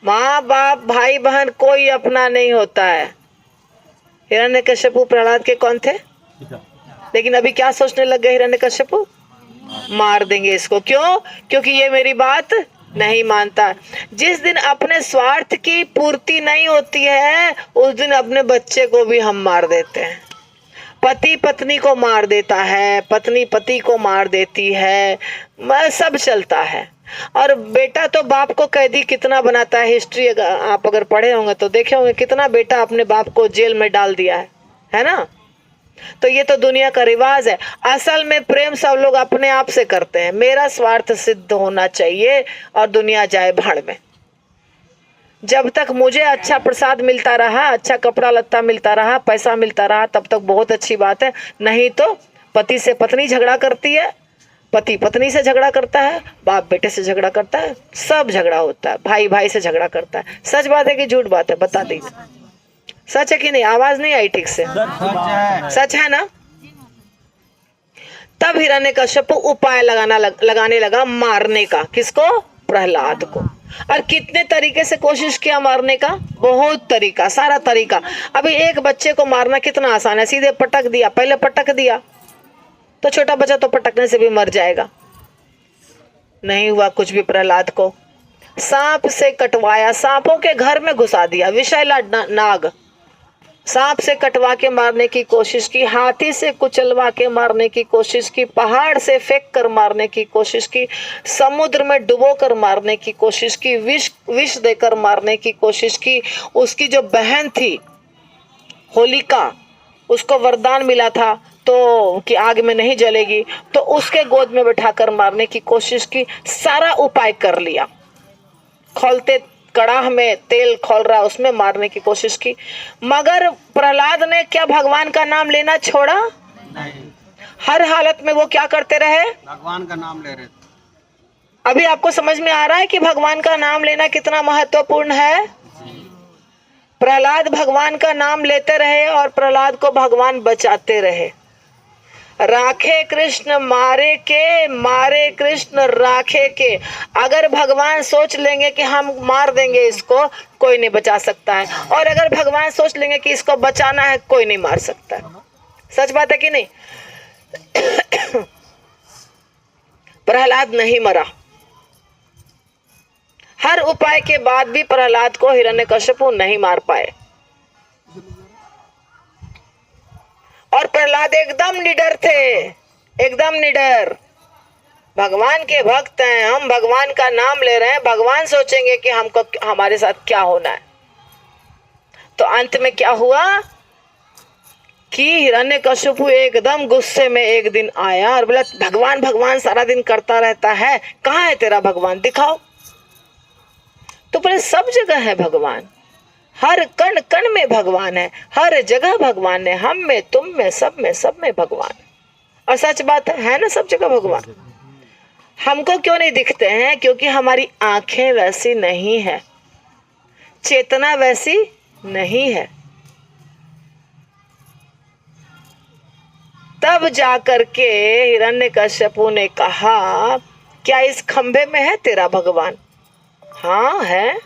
माँ बाप भाई बहन कोई अपना नहीं होता है। हिरण्यकश्यपु प्रहलाद के कौन थे? लेकिन अभी क्या सोचने लग गए हिरण्यकश्यपु? मार देंगे इसको। क्यों? क्योंकि ये मेरी बात नहीं मानता। जिस दिन अपने स्वार्थ की पूर्ति नहीं होती है, उस दिन अपने बच्चे को भी हम मार देते हैं। पति पत्नी को मार देता है, पत्नी पति को मार देती है, सब चलता है। और बेटा तो बाप को कैदी कितना बनाता है। हिस्ट्री आप अगर पढ़े होंगे तो देखे होंगे कितना बेटा अपने बाप को जेल में डाल दिया है ना। तो ये तो दुनिया का रिवाज है। असल में प्रेम सब लोग अपने आप से करते हैं। मेरा स्वार्थ सिद्ध होना चाहिए और दुनिया जाए भाड़ में। जब तक मुझे अच्छा प्रसाद मिलता रहा, अच्छा कपड़ा लत्ता मिलता रहा, पैसा मिलता रहा, तब तक बहुत अच्छी बात है। नहीं तो पति से पत्नी झगड़ा करती है, पति पत्नी से झगड़ा करता है, बाप बेटे से झगड़ा करता है, सब झगड़ा होता है, भाई भाई से झगड़ा करता है। सच बात है कि झूठ बात है? बता दीजिए, सच है कि नहीं? आवाज नहीं आई ठीक से। सच है ना? तब हिरण्यकश्यप उपाय लगाने लगा मारने का। किसको? प्रहलाद को। और कितने तरीके से कोशिश किया मारने का? बहुत तरीका, सारा तरीका। अभी एक बच्चे को मारना कितना आसान है, सीधे पटक दिया। पहले पटक दिया तो छोटा बच्चा तो पटकने से भी मर जाएगा। नहीं हुआ कुछ भी प्रहलाद को। सांप से कटवाया, सांपों के घर में घुसा दिया, विषैला नाग। सांप से कटवा के मारने की कोशिश की, हाथी से कुचलवा के मारने की कोशिश की, पहाड़ से फेंक कर मारने की कोशिश की, समुद्र में डुबो कर मारने की कोशिश की, विष देकर मारने की कोशिश की। उसकी जो बहन थी होलिका, उसको वरदान मिला था तो कि आग में नहीं जलेगी, तो उसके गोद में बैठाकर मारने की कोशिश की। सारा उपाय कर लिया। खोलते कड़ाह में तेल खोल रहा, उसमें मारने की कोशिश की। मगर प्रहलाद ने क्या भगवान का नाम लेना छोड़ा? नहीं। हर हालत में वो क्या करते रहे? भगवान का नाम ले रहे थे। अभी आपको समझ में आ रहा है कि भगवान का नाम लेना कितना महत्वपूर्ण है? प्रहलाद भगवान का नाम लेते रहे और प्रहलाद को भगवान बचाते रहे। राखे कृष्ण मारे के, मारे कृष्ण राखे के। अगर भगवान सोच लेंगे कि हम मार देंगे इसको, कोई नहीं बचा सकता है। और अगर भगवान सोच लेंगे कि इसको बचाना है, कोई नहीं मार सकता है। सच बात है कि नहीं? प्रहलाद नहीं मरा। हर उपाय के बाद भी प्रहलाद को हिरण्यकश्यपु नहीं मार पाए। और प्रहलाद एकदम निडर थे, एकदम निडर। भगवान के भक्त हैं, हम भगवान का नाम ले रहे हैं, भगवान सोचेंगे कि हमको हमारे साथ क्या होना है। तो अंत में क्या हुआ कि हिरण्यकश्यपु एकदम गुस्से में एक दिन आया और बोला, भगवान भगवान सारा दिन करता रहता है, कहाँ है तेरा भगवान, दिखाओ। तो बोले, सब जगह है भगवान, हर कण कण में भगवान है, हर जगह भगवान है, हम में, तुम में, सब में भगवान। और सच बात है ना, सब जगह भगवान। हमको क्यों नहीं दिखते हैं? क्योंकि हमारी आंखें वैसी नहीं है, चेतना वैसी नहीं है। तब जाकर के हिरण्यकश्यपु ने कहा, क्या इस खंभे में है तेरा भगवान? हाँ है।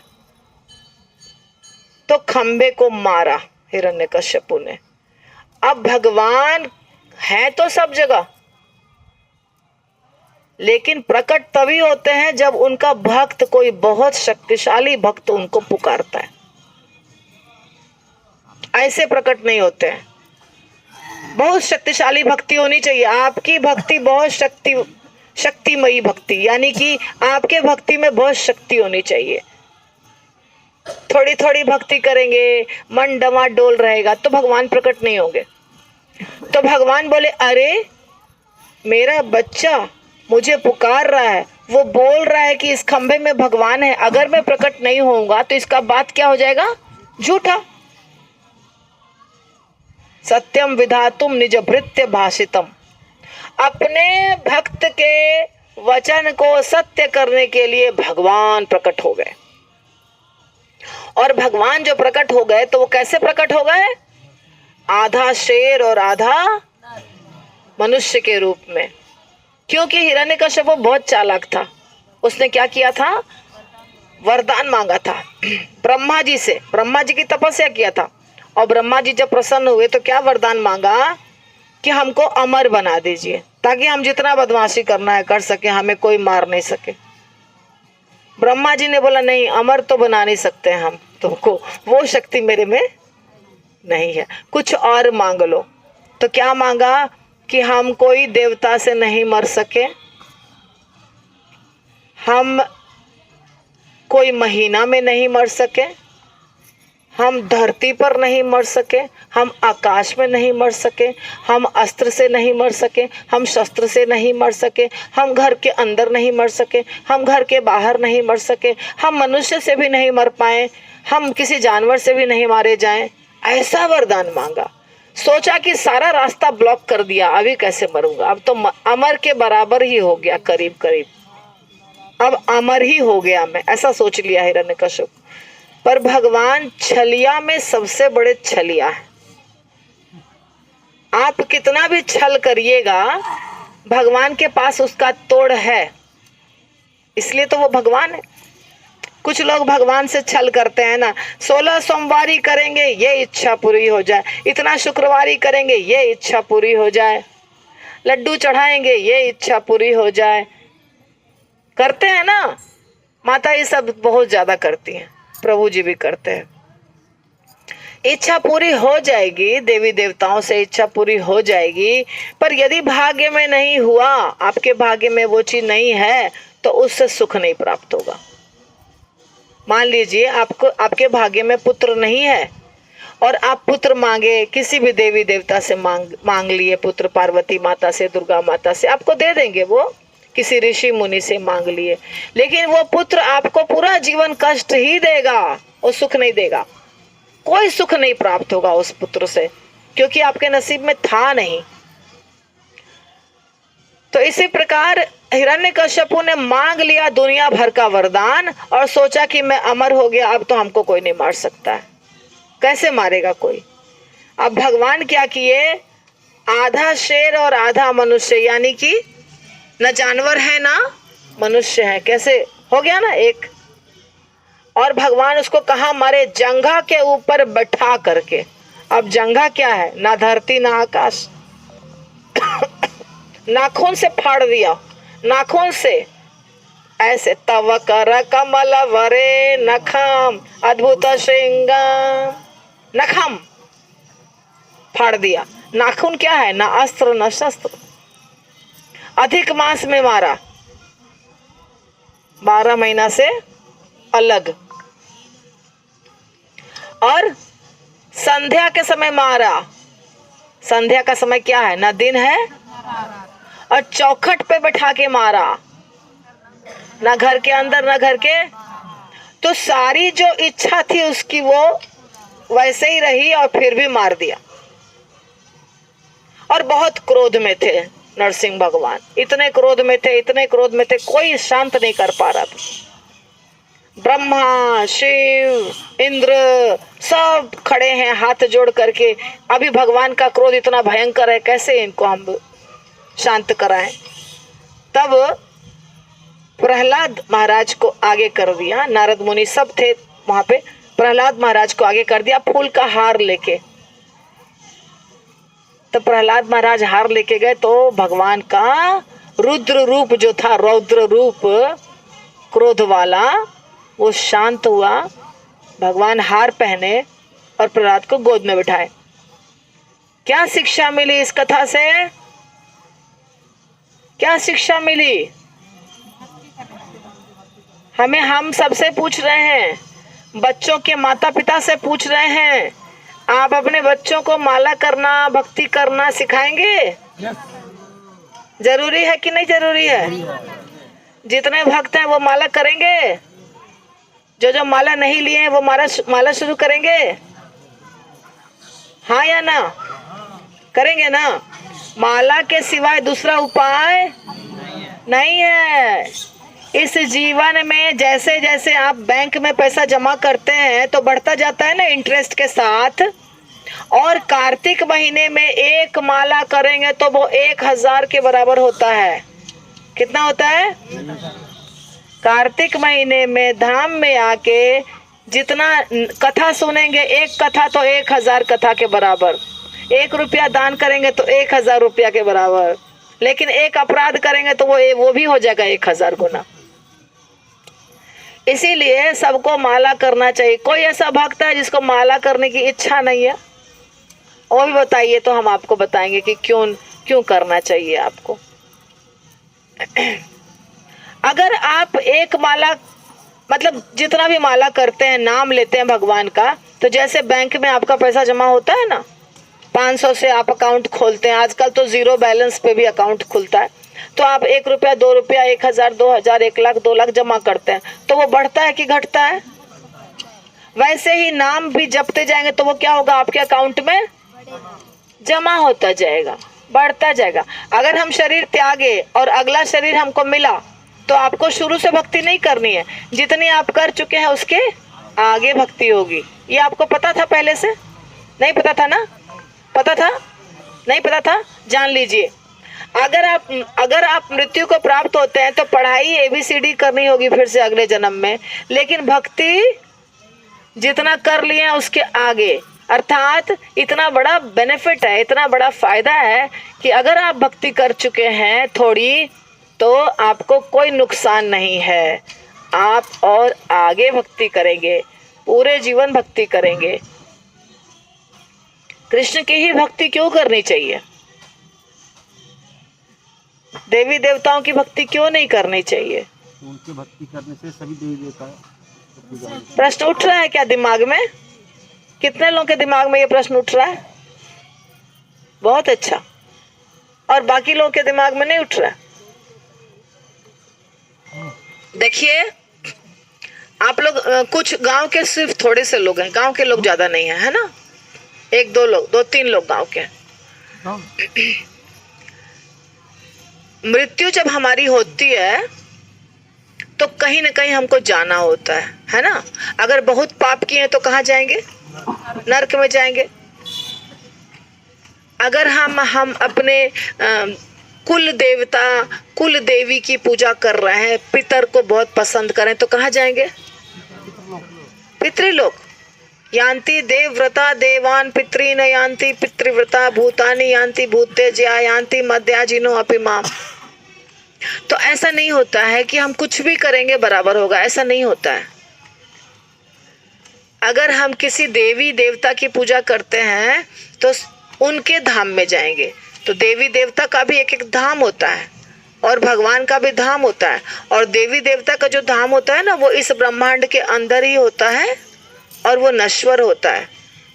तो खंभे को मारा हिरण्यकश्यपु ने। अब भगवान है तो सब जगह, लेकिन प्रकट तभी होते हैं जब उनका भक्त, कोई बहुत शक्तिशाली भक्त उनको पुकारता है। ऐसे प्रकट नहीं होते हैं। बहुत शक्तिशाली भक्ति होनी चाहिए। आपकी भक्ति बहुत शक्तिमयी भक्ति, यानी कि आपके भक्ति में बहुत शक्ति होनी चाहिए। थोड़ी थोड़ी भक्ति करेंगे, मन डमाडोल रहेगा तो भगवान प्रकट नहीं होंगे। तो भगवान बोले, अरे मेरा बच्चा मुझे पुकार रहा है, वो बोल रहा है कि इस खंभे में भगवान है, अगर मैं प्रकट नहीं होऊंगा तो इसका बात क्या हो जाएगा? झूठा। सत्यम विधातुम निज भृत्य भाषितम। अपने भक्त के वचन को सत्य करने के लिए भगवान प्रकट हो गए। और भगवान जो प्रकट हो गए तो वो कैसे प्रकट हो गए? आधा शेर और आधा मनुष्य के रूप में। क्योंकि हिरण्यकश्यप बहुत चालाक था। उसने क्या किया था? वरदान मांगा था ब्रह्मा जी से। ब्रह्मा जी की तपस्या किया था और ब्रह्मा जी जब प्रसन्न हुए तो क्या वरदान मांगा कि हमको अमर बना दीजिए, ताकि हम जितना बदमाशी करना है कर सके, हमें कोई मार नहीं सके। ब्रह्मा जी ने बोला, नहीं, अमर तो बना नहीं सकते हम तुमको, वो शक्ति मेरे में नहीं है, कुछ और मांग लो। तो क्या मांगा कि हम कोई देवता से नहीं मर सके, हम कोई महीना में नहीं मर सके, हम धरती पर नहीं मर सके, हम आकाश में नहीं मर सके, हम अस्त्र से नहीं मर सके, हम शस्त्र से नहीं मर सके, हम घर के अंदर नहीं मर सके, हम घर के बाहर नहीं मर सके, हम मनुष्य से भी नहीं मर पाए, हम किसी जानवर से भी नहीं मारे जाएं। ऐसा वरदान मांगा। सोचा कि सारा रास्ता ब्लॉक कर दिया, अभी कैसे मरूंगा, अब तो अमर के बराबर ही हो गया, करीब करीब अब अमर ही हो गया मैं, ऐसा सोच लिया हिरण्यकश्यप। पर भगवान छलिया में सबसे बड़े छलिया है। आप कितना भी छल करिएगा, भगवान के पास उसका तोड़ है, इसलिए तो वो भगवान है। कुछ लोग भगवान से छल करते हैं ना, 16 सोमवारी करेंगे ये इच्छा पूरी हो जाए, इतना शुक्रवारी करेंगे ये इच्छा पूरी हो जाए, लड्डू चढ़ाएंगे ये इच्छा पूरी हो जाए, करते हैं ना। माता ये सब बहुत ज्यादा करती हैं, प्रभु जी भी करते हैं। इच्छा पूरी हो जाएगी, देवी देवताओं से इच्छा पूरी हो जाएगी, पर यदि भाग्य में नहीं हुआ, आपके भाग्य में वो चीज नहीं है, तो उससे सुख नहीं प्राप्त होगा। मान लीजिए आपको, आपके भाग्य में पुत्र नहीं है और आप पुत्र मांगे, किसी भी देवी देवता से मांग लिए पुत्र, पार्वती माता से, दुर्गा माता से, आपको दे देंगे। वो किसी ऋषि मुनि से मांग लिए, लेकिन वो पुत्र आपको पूरा जीवन कष्ट ही देगा, वो सुख नहीं देगा। कोई सुख नहीं प्राप्त होगा उस पुत्र से, क्योंकि आपके नसीब में था नहीं। तो इसी प्रकार हिरण्यकश्यपु ने मांग लिया दुनिया भर का वरदान और सोचा कि मैं अमर हो गया, अब तो हमको कोई नहीं मार सकता है। कैसे मारेगा कोई? अब भगवान क्या किए? आधा शेर और आधा मनुष्य, यानी कि न जानवर है ना मनुष्य है, कैसे हो गया ना एक। और भगवान उसको कहाँ मारे? जंघा के ऊपर बैठा करके। अब जंघा क्या है? ना धरती ना आकाश। नाखून से फाड़ दिया, नाखून से ऐसे तव कर कमल वरे नखम अद्भुत श्रृंगम। नखम फाड़ दिया। नाखून क्या है? ना अस्त्र न शस्त्र। अधिक मास में मारा, 12 महीना से अलग। और संध्या के समय मारा। संध्या का समय क्या है? ना दिन है। और चौखट पे बैठा के मारा, ना घर के अंदर ना घर के। तो सारी जो इच्छा थी उसकी वो वैसे ही रही और फिर भी मार दिया। और बहुत क्रोध में थे नरसिंह भगवान, इतने क्रोध में थे, इतने क्रोध में थे, कोई शांत नहीं कर पा रहा था। ब्रह्मा, शिव, इंद्र सब खड़े हैं हाथ जोड़ करके। अभी भगवान का क्रोध इतना भयंकर है, कैसे इनको हम शांत कराएं। तब प्रहलाद महाराज को आगे कर दिया। नारद मुनि सब थे वहां पे। प्रहलाद महाराज को आगे कर दिया फूल का हार लेके। तो प्रहलाद महाराज हार लेके गए तो भगवान का रुद्र रूप जो था, रौद्र रूप क्रोध वाला, वो शांत हुआ। भगवान हार पहने और प्रहलाद को गोद में बिठाए। क्या शिक्षा मिली इस कथा से? क्या शिक्षा मिली हमें? हम सबसे पूछ रहे हैं, बच्चों के माता पिता से पूछ रहे हैं, आप अपने बच्चों को माला करना, भक्ति करना सिखाएंगे? जरूरी है कि नहीं जरूरी है? जितने भक्त हैं वो माला करेंगे? जो माला नहीं लिए हैं वो माला शुरू करेंगे? हाँ या ना? करेंगे ना? माला के सिवाय दूसरा उपाय नहीं है। इस जीवन में जैसे जैसे आप बैंक में पैसा जमा करते हैं तो बढ़ता जाता है ना इंटरेस्ट के साथ। और कार्तिक महीने में एक माला करेंगे तो वो 1000 के बराबर होता है। कितना होता है? कार्तिक महीने में धाम में आके जितना कथा सुनेंगे, एक कथा तो 1000 कथा के बराबर। 1 रुपया दान करेंगे तो 1000 रुपया के बराबर। लेकिन एक अपराध करेंगे तो वो भी हो जाएगा 1000 गुना। इसीलिए सबको माला करना चाहिए। कोई ऐसा भक्त है जिसको माला करने की इच्छा नहीं है? वो भी बताइए तो हम आपको बताएंगे कि क्यों करना चाहिए आपको। अगर आप एक माला, मतलब जितना भी माला करते हैं, नाम लेते हैं भगवान का, तो जैसे बैंक में आपका पैसा जमा होता है ना, 500 से आप अकाउंट खोलते हैं। आजकल तो 0 बैलेंस पे भी अकाउंट खुलता है। तो आप 1 रुपया, 2 रुपया, 1000, 2000, 1 लाख, 2 लाख जमा करते हैं, तो वो बढ़ता है कि घटता है? वैसे ही नाम भी जपते जाएंगे तो वो क्या होगा? आपके अकाउंट में जमा होता जाएगा, बढ़ता जाएगा। अगर हम शरीर त्यागे और अगला शरीर हमको मिला तो आपको शुरू से भक्ति नहीं करनी है। जितनी आप कर चुके हैं उसके आगे भक्ति होगी। ये आपको पता था पहले से? नहीं पता था ना? पता था? नहीं पता था? जान लीजिए। अगर आप मृत्यु को प्राप्त होते हैं तो पढ़ाई ABCD करनी होगी फिर से अगले जन्म में। लेकिन भक्ति जितना कर लिए हैं उसके आगे, अर्थात इतना बड़ा बेनिफिट है, इतना बड़ा फायदा है कि अगर आप भक्ति कर चुके हैं थोड़ी, तो आपको कोई नुकसान नहीं है। आप और आगे भक्ति करेंगे, पूरे जीवन भक्ति करेंगे। कृष्ण की ही भक्ति क्यों करनी चाहिए? देवी देवताओं की भक्ति क्यों नहीं करनी चाहिए? उनकी भक्ति करने से सभी देवी देवता प्रश्न उठ रहा है क्या दिमाग में? कितने लोगों के दिमाग में ये प्रश्न उठ रहा है? बहुत अच्छा। और बाकी लोगों के दिमाग में नहीं उठ रहा है? देखिए, आप लोग कुछ गांव के सिर्फ थोड़े से लोग हैं, गांव के लोग ज्यादा नहीं है ना? 1-2 लोग, 2-3 लोग गांव के। मृत्यु जब हमारी होती है तो कहीं ना कहीं हमको जाना होता है ना? अगर बहुत पाप किए तो कहाँ जाएंगे? नरक में जाएंगे। अगर हम अपने कुल देवता, कुल देवी की पूजा कर रहे हैं, पितर को बहुत पसंद करें, तो कहाँ जाएंगे? पितृलोक। यान्ति देवव्रता देवान पितृन यान्ति पितृव्रता भूतानि यान्ति भूतेज्या यान्ति मध्याजिनो अपि माम। तो ऐसा नहीं होता है कि हम कुछ भी करेंगे बराबर होगा, ऐसा नहीं होता है। अगर हम किसी देवी देवता की पूजा करते हैं तो उनके धाम में जाएंगे, तो देवी देवता का भी एक एक धाम होता है और भगवान का भी धाम होता है। और देवी देवता का जो धाम होता है ना, वो इस ब्रह्मांड के अंदर ही होता है और वो नश्वर होता है,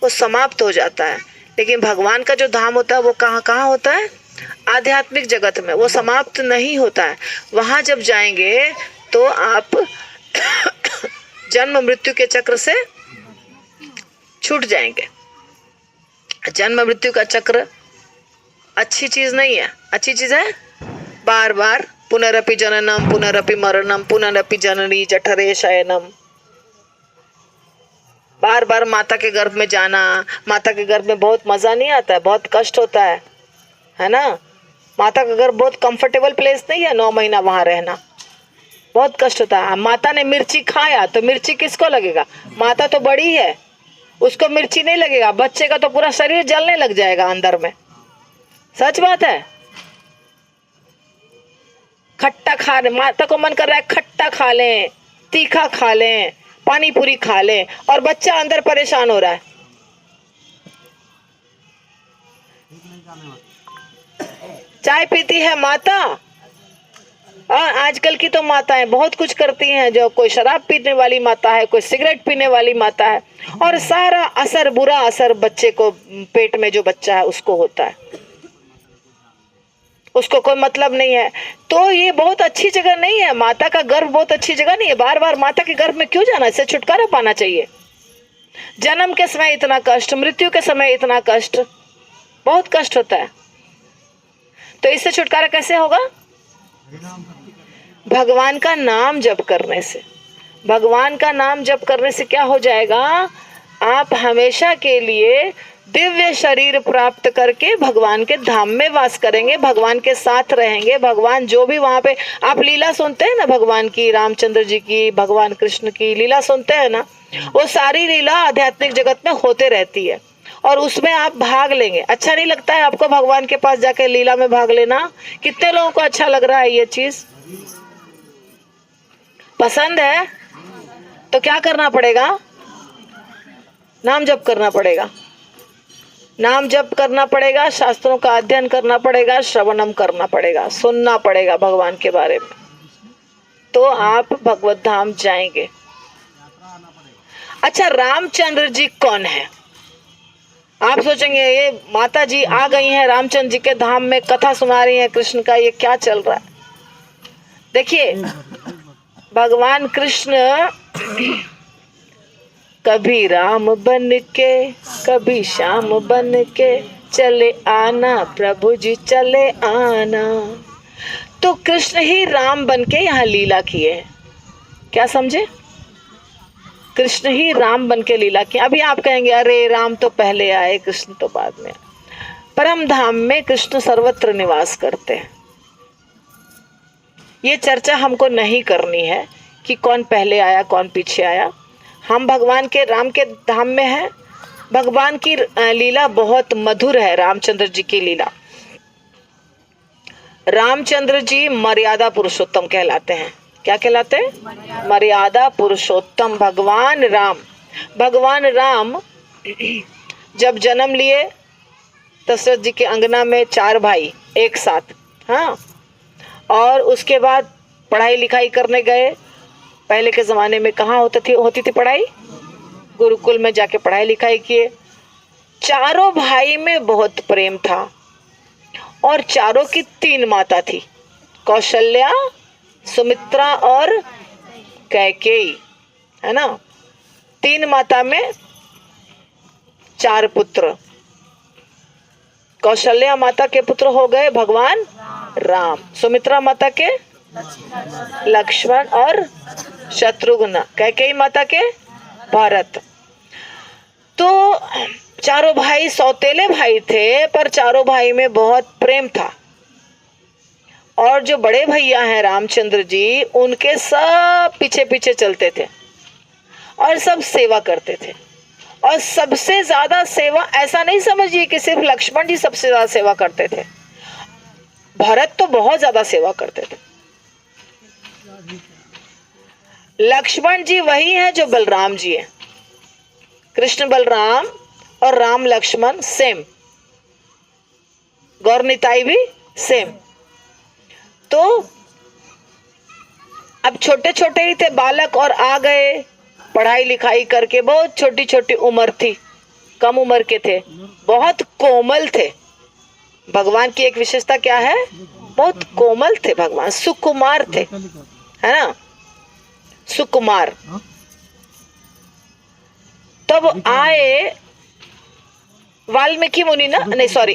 वो समाप्त हो जाता है। लेकिन भगवान का जो धाम होता है वो कहाँ कहाँ होता है? आध्यात्मिक जगत में, वो समाप्त नहीं होता है। वहां जब जाएंगे तो आप जन्म मृत्यु के चक्र से छूट जाएंगे। जन्म मृत्यु का चक्र अच्छी चीज नहीं है। अच्छी चीज है बार बार पुनरपि जननम पुनरपि मरणम पुनरपि जननी जठरे शयनम। बार बार माता के गर्भ में जाना। माता के गर्भ में बहुत मजा नहीं आता है, बहुत कष्ट होता है ना। माता का गर्भ बहुत कंफर्टेबल प्लेस नहीं है, 9 महीना वहां रहना बहुत कष्ट होता है। माता ने मिर्ची खाया तो मिर्ची किसको लगेगा? माता तो बड़ी है, उसको मिर्ची नहीं लगेगा। बच्चे का तो पूरा शरीर जलने लग जाएगा अंदर में। सच बात है। खट्टा खा ले, माता को मन कर रहा है खट्टा खा लें, तीखा खा लें, पानी पूरी खा लें, और बच्चा अंदर परेशान हो रहा है। चाय पीती है माता, और आजकल की तो माताएं बहुत कुछ करती हैं। जो कोई शराब पीने वाली माता है, कोई सिगरेट पीने वाली माता है, और सारा असर, बुरा असर बच्चे को, पेट में जो बच्चा है उसको होता है। उसको कोई मतलब नहीं है। तो ये बहुत अच्छी जगह नहीं है। माता का गर्भ बहुत अच्छी जगह नहीं है। बार बार माता के गर्भ में क्यों जाना? इससे छुटकारा पाना चाहिए। जन्म के समय इतना कष्ट, मृत्यु के समय इतना कष्ट, बहुत कष्ट होता है। तो इससे छुटकारा कैसे होगा? भगवान का नाम जप करने से। भगवान का नाम जप करने से क्या हो जाएगा? आप हमेशा के लिए दिव्य शरीर प्राप्त करके भगवान के धाम में वास करेंगे, भगवान के साथ रहेंगे। भगवान जो भी वहां पे आप लीला सुनते हैं ना, भगवान की, रामचंद्र जी की, भगवान कृष्ण की लीला सुनते हैं ना, वो सारी लीला आध्यात्मिक जगत में होते रहती है और उसमें आप भाग लेंगे। अच्छा नहीं लगता है आपको भगवान के पास जाके लीला में भाग लेना? कितने लोगों को अच्छा लग रहा है ये चीज? पसंद है? तो क्या करना पड़ेगा? नाम जप करना पड़ेगा। नाम जप करना पड़ेगा, शास्त्रों का अध्ययन करना पड़ेगा, श्रवणम करना पड़ेगा, सुनना पड़ेगा भगवान के बारे में, तो आप भगवत धाम जाएंगे। अच्छा, रामचंद्र जी कौन है? आप सोचेंगे ये माता जी आ गई हैं रामचंद्र जी के धाम में, कथा सुना रही हैं कृष्ण का, ये क्या चल रहा है? देखिए, भगवान कृष्ण कभी राम बन के, कभी श्याम बन के चले आना, प्रभु जी चले आना। तो कृष्ण ही राम बन के यहाँ लीला किए हैं। क्या समझे? कृष्ण ही राम बन के लीला किए। अभी आप कहेंगे अरे राम तो पहले आए, कृष्ण तो बाद में। परम धाम में कृष्ण सर्वत्र निवास करते हैं। ये चर्चा हमको नहीं करनी है कि कौन पहले आया कौन पीछे आया। हम भगवान के राम के धाम में हैं। भगवान की लीला बहुत मधुर है। रामचंद्र जी की लीला, रामचंद्र जी मर्यादा पुरुषोत्तम कहलाते हैं। क्या कहलाते हैं? मर्यादा पुरुषोत्तम भगवान राम। भगवान राम जब जन्म लिए दशरथ जी के अंगना में, 4 भाई एक साथ, हाँ, और उसके बाद पढ़ाई लिखाई करने गए। पहले के जमाने में कहाँ होती थी पढ़ाई? गुरुकुल में जाके पढ़ाई लिखाई किए। चारों भाई में बहुत प्रेम था और चारों की 3 माता थी, कौशल्या, सुमित्रा और कैकेयी, है ना। 3 माता में 4 पुत्र। कौशल्या माता के पुत्र हो गए भगवान राम, सुमित्रा माता के लक्ष्मण और शत्रुघ्न, कैकेयी माता के भरत। तो चारों भाई सौतेले भाई थे, पर चारों भाई में बहुत प्रेम था। और जो बड़े भैया हैं रामचंद्र जी, उनके सब पीछे पीछे चलते थे और सब सेवा करते थे। और सबसे ज्यादा सेवा, ऐसा नहीं समझिए कि सिर्फ लक्ष्मण जी सबसे ज्यादा सेवा करते थे, भरत तो बहुत ज्यादा सेवा करते थे। लक्ष्मण जी वही हैं जो बलराम जी हैं। कृष्ण बलराम और राम लक्ष्मण सेम, गौर निताई भी सेम। तो अब छोटे छोटे ही थे बालक और आ गए पढ़ाई लिखाई करके। बहुत छोटी छोटी उम्र थी, कम उम्र के थे, बहुत कोमल थे। भगवान की एक विशेषता क्या है? बहुत कोमल थे भगवान, सुकुमार थे, है ना, सुकुमार। तब आए वाल्मीकि मुनि ना, नहीं सॉरी,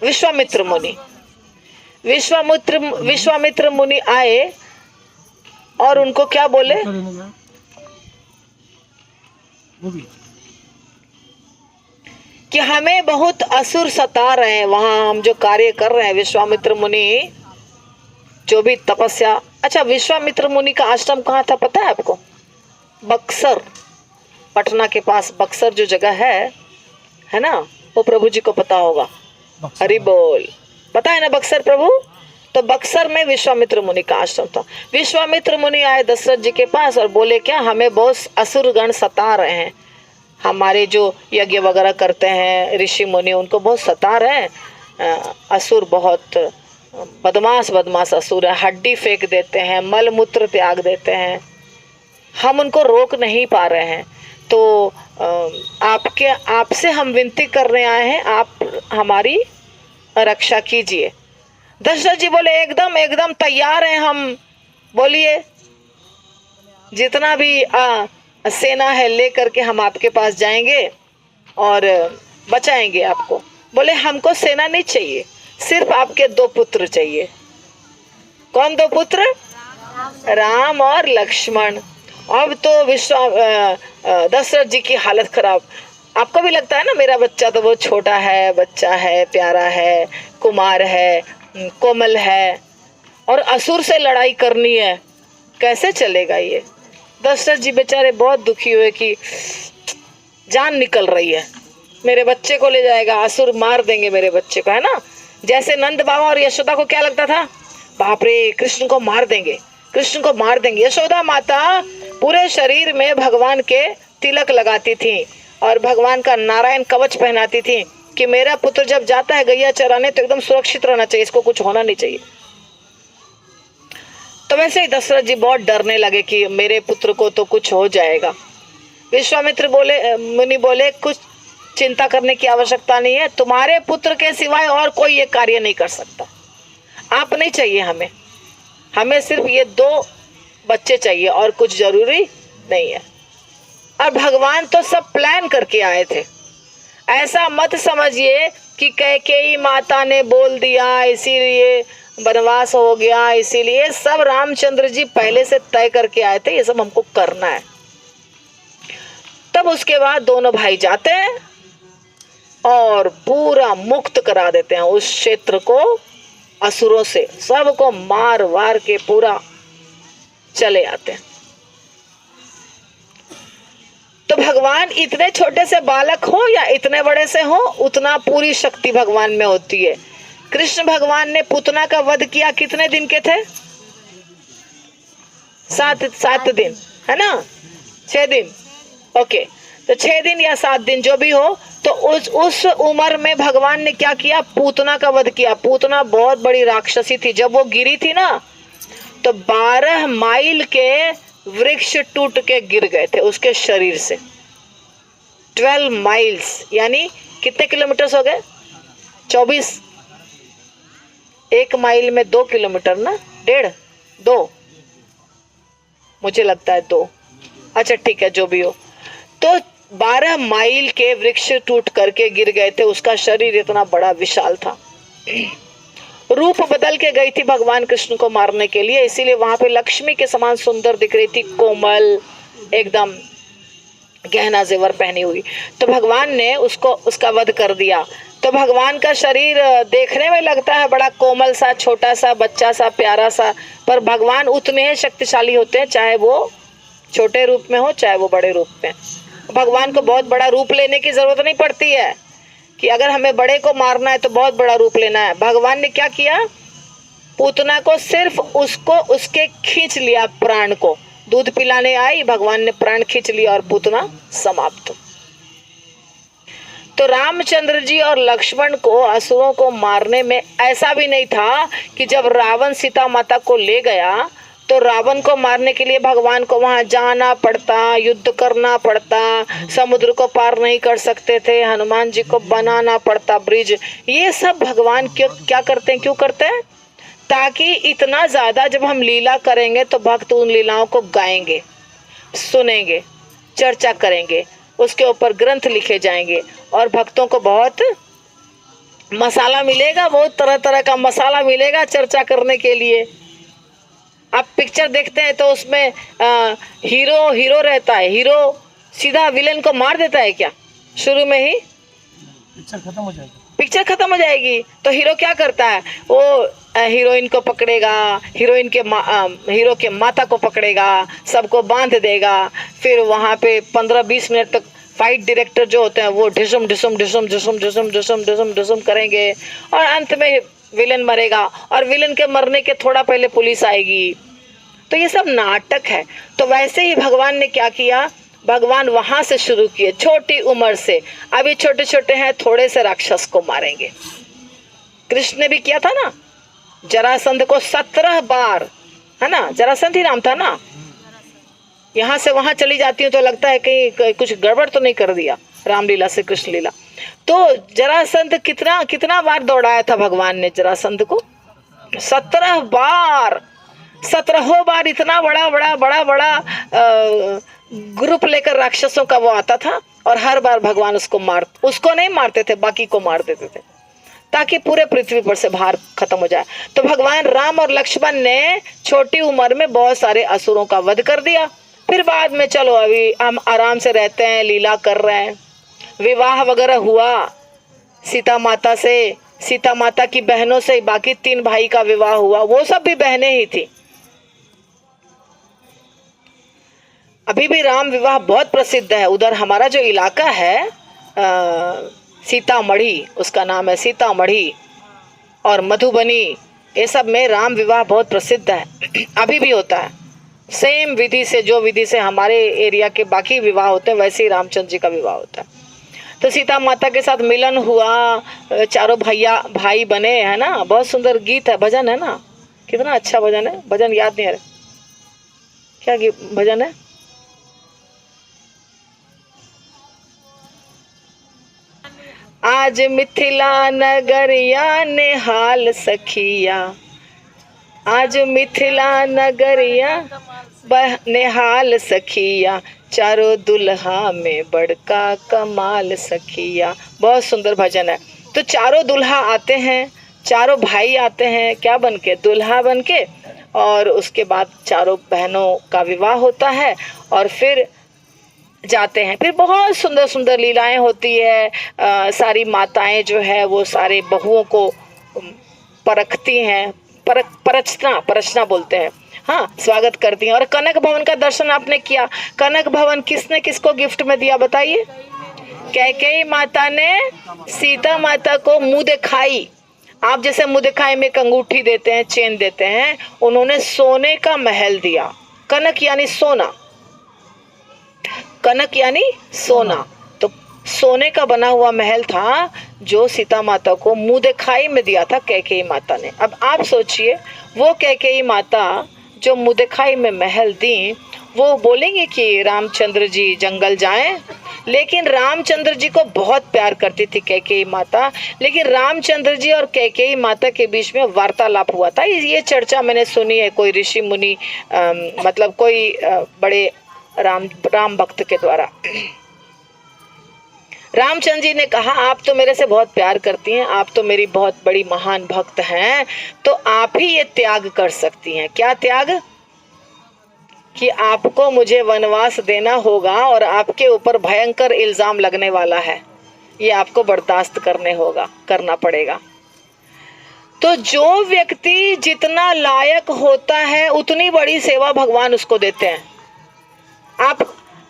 विश्वामित्र मुनि। विश्वामित्र मुनि आए और उनको क्या बोले? कि हमें बहुत असुर सता रहे हैं, वहां हम जो कार्य कर रहे हैं। विश्वामित्र मुनि जो भी तपस्या, अच्छा विश्वामित्र मुनि का आश्रम कहाँ था पता है आपको? बक्सर, पटना के पास बक्सर जो जगह है ना, वो प्रभु जी को पता होगा। हरि बोल, पता है ना बक्सर प्रभु? तो बक्सर में विश्वामित्र मुनि का आश्रम था। विश्वामित्र मुनि आए दशरथ जी के पास और बोले क्या, हमें बहुत असुर गण सता रहे हैं, हमारे जो यज्ञ वगैरह करते हैं ऋषि मुनि उनको बहुत सता रहे हैं। असुर बहुत बदमाश असुर है, हड्डी फेंक देते हैं, मल मूत्र त्याग देते हैं, हम उनको रोक नहीं पा रहे हैं। तो आपसे हम विनती करने आए हैं, आप हमारी रक्षा कीजिए। दशरथ जी बोले एकदम तैयार हैं हम, बोलिए जितना भी सेना है लेकर के हम आपके पास जाएंगे और बचाएंगे आपको। बोले हमको सेना नहीं चाहिए, सिर्फ आपके 2 पुत्र चाहिए। कौन 2 पुत्र? राम और लक्ष्मण। अब तो दशरथ जी की हालत खराब। आपको भी लगता है ना मेरा बच्चा तो वो छोटा है, बच्चा है, प्यारा है, कुमार है, कोमल है, और असुर से लड़ाई करनी है, कैसे चलेगा ये? दशरथ जी बेचारे बहुत दुखी हुए कि जान निकल रही है, मेरे बच्चे को ले जाएगा, असुर मार देंगे मेरे बच्चे को, है ना। जैसे नंद बाबा और यशोदा को क्या लगता था, बाप रे कृष्ण को मार देंगे, कृष्ण को मार देंगे। यशोदा माता पूरे शरीर में भगवान के तिलक लगाती थी और भगवान का नारायण कवच पहनाती थी कि मेरा पुत्र जब जाता है गैया चराने तो एकदम सुरक्षित रहना चाहिए, इसको कुछ होना नहीं चाहिए। तो वैसे ही दशरथ जी बहुत डरने लगे कि मेरे पुत्र को तो कुछ हो जाएगा। विश्वामित्र मुनि बोले कुछ चिंता करने की आवश्यकता नहीं है, तुम्हारे पुत्र के सिवाय और कोई ये कार्य नहीं कर सकता, आप नहीं चाहिए हमें, हमें सिर्फ ये 2 बच्चे चाहिए और कुछ जरूरी नहीं है। और भगवान तो सब प्लान करके आए थे, ऐसा मत समझिए कि कैकेयी माता ने बोल दिया इसीलिए वनवास हो गया, इसीलिए सब रामचंद्र जी पहले से तय करके आए थे, ये सब हमको करना है। तब उसके बाद दोनों भाई जाते हैं और पूरा मुक्त करा देते हैं उस क्षेत्र को असुरों से, सबको मार वार के पूरा चले आते हैं। तो भगवान इतने छोटे से बालक हो या इतने बड़े से हो, उतना पूरी शक्ति भगवान में होती है। कृष्ण भगवान ने पूतना का वध किया, कितने दिन के थे? 7 दिन, है ना, 6 दिन, ओके। तो 6 दिन या 7 दिन जो भी हो, तो उस उम्र में भगवान ने क्या किया, पूतना का वध किया। पूतना बहुत बड़ी राक्षसी थी, जब वो गिरी थी ना तो 12 माइल के वृक्ष टूट के गिर गए थे उसके शरीर से। 12 माइल्स यानी कितने किलोमीटर हो गए? 24। 1 माइल में 2 किलोमीटर ना, 1.5 2, मुझे लगता है 2, अच्छा ठीक है जो भी हो। तो 12 माइल के वृक्ष टूट करके गिर गए थे, उसका शरीर इतना बड़ा विशाल था। रूप बदल के गई थी भगवान कृष्ण को मारने के लिए, इसीलिए वहां पे लक्ष्मी के समान सुंदर दिख रही थी, कोमल, एकदम गहना जेवर पहनी हुई। तो भगवान ने उसका वध कर दिया। तो भगवान का शरीर देखने में लगता है बड़ा कोमल सा, छोटा सा, बच्चा सा, प्यारा सा, पर भगवान उतने ही शक्तिशाली होते हैं, चाहे वो छोटे रूप में हो चाहे वो बड़े रूप में। भगवान को बहुत बड़ा रूप लेने की जरूरत नहीं पड़ती है कि अगर हमें बड़े को मारना है तो बहुत बड़ा रूप लेना है। भगवान ने क्या किया, पूतना को सिर्फ उसके खींच लिया प्राण को, दूध पिलाने आई, भगवान ने प्राण खींच लिया और पूतना समाप्त। तो रामचंद्र जी और लक्ष्मण को असुरों को मारने में ऐसा भी नहीं था कि जब रावण सीता माता को ले गया तो रावण को मारने के लिए भगवान को वहां जाना पड़ता, युद्ध करना पड़ता, समुद्र को पार नहीं कर सकते थे, हनुमान जी को बनाना पड़ता ब्रिज। ये सब भगवान क्या करते हैं, क्यों करते हैं? ताकि इतना ज्यादा जब हम लीला करेंगे तो भक्त उन लीलाओं को गाएंगे, सुनेंगे, चर्चा करेंगे, उसके ऊपर ग्रंथ लिखे जाएंगे और भक्तों को बहुत मसाला मिलेगा, बहुत तरह तरह का मसाला मिलेगा चर्चा करने के लिए। आप पिक्चर देखते हैं तो उसमें हीरो रहता है, हीरो सीधा विलेन को मार देता है क्या? शुरू में ही पिक्चर खत्म हो जाएगी तो हीरो क्या करता है? वो हीरोइन को पकड़ेगा, हीरो के माता को पकड़ेगा, सबको बांध देगा, फिर वहां पे 15-20 मिनट तक फाइट डायरेक्टर जो होते हैं वो ढिसुम ढिसुम ढिसुम ढिसुम ढिसुम ढिसुम ढिसुम ढिसुम करेंगे और अंत में विलन मरेगा और विलन के मरने के थोड़ा पहले पुलिस आएगी। तो ये सब नाटक है। तो वैसे ही भगवान ने क्या किया, भगवान वहां से शुरू किए, छोटी उम्र से। अभी छोटे छोटे हैं, थोड़े से राक्षस को मारेंगे। कृष्ण ने भी किया था ना, जरासंध को 17 बार, है ना, जरासंध ही नाम था ना। यहाँ से वहां चली जाती हूँ तो लगता है कहीं कुछ गड़बड़ तो नहीं कर दिया रामलीला से कृष्ण लीला। तो जरासंध कितना बार दौड़ाया था भगवान ने जरासंध को? 17 बार। 17 बार इतना बड़ा ग्रुप लेकर राक्षसों का वो आता था और हर बार भगवान उसको नहीं मारते थे, बाकी को मार देते थे ताकि पूरे पृथ्वी पर से भार खत्म हो जाए। तो भगवान राम और लक्ष्मण ने छोटी उम्र में बहुत सारे असुरों का वध कर दिया। फिर बाद में चलो अभी हम आराम से रहते हैं, लीला कर रहे हैं। विवाह वगैरह हुआ सीता माता से, सीता माता की बहनों से बाकी 3 भाई का विवाह हुआ, वो सब भी बहनें ही थी। अभी भी राम विवाह बहुत प्रसिद्ध है। उधर हमारा जो इलाका है सीतामढ़ी, उसका नाम है सीतामढ़ी और मधुबनी, ये सब में राम विवाह बहुत प्रसिद्ध है। अभी भी होता है सेम विधि से, जो विधि से हमारे एरिया के बाकी विवाह होते हैं वैसे ही रामचंद्र जी का विवाह होता है। तो सीता माता के साथ मिलन हुआ, चारों भाई बने, है ना। बहुत सुंदर गीत है, भजन है ना, कितना अच्छा भजन है। भजन याद नहीं आ रहा, क्या भजन है? आज मिथिला नगरिया नेहाल सखिया, आज मिथिला नगरिया नेहाल सखिया, चारों दुल्हा में बड़का कमाल सखिया। बहुत सुंदर भजन है। तो चारों दुल्हा आते हैं, चारों भाई आते हैं, क्या बनके? दुल्हा बनके। और उसके बाद चारों बहनों का विवाह होता है और फिर जाते हैं। फिर बहुत सुंदर सुंदर लीलाएं होती है। सारी माताएं जो है वो सारे बहुओं को परखती हैं, परचना बोलते हैं, हाँ, स्वागत करती हैं। और कनक भवन का दर्शन आपने किया। कनक भवन किसने किसको गिफ्ट में दिया बताइए? कैकेयी माता ने सीता माता को मुंह दिखाई। आप जैसे मुंह दिखाई में एक अंगूठी देते हैं, चेन देते हैं, उन्होंने सोने का महल दिया। कनक यानी सोना, कनक यानी सोना। तो सोने का बना हुआ महल था जो सीता माता को मुंह दिखाई में दिया था कैकेयी माता ने। अब आप सोचिए, वो कैकेयी माता जो मुंह दिखाई में महल दी, वो बोलेंगे कि रामचंद्र जी जंगल जाएं? लेकिन रामचंद्र जी को बहुत प्यार करती थी कैकेयी माता। लेकिन रामचंद्र जी और कैकेयी माता के बीच में वार्तालाप हुआ था। ये चर्चा मैंने सुनी है कोई ऋषि मुनि, मतलब कोई बड़े राम भक्त के द्वारा। रामचंद्र जी ने कहा, आप तो मेरे से बहुत प्यार करती हैं, आप तो मेरी बहुत बड़ी महान भक्त हैं, तो आप ही ये त्याग कर सकती हैं। क्या त्याग? कि आपको मुझे वनवास देना होगा और आपके ऊपर भयंकर इल्जाम लगने वाला है, ये आपको बर्दाश्त करना पड़ेगा। तो जो व्यक्ति जितना लायक होता है उतनी बड़ी सेवा भगवान उसको देते हैं।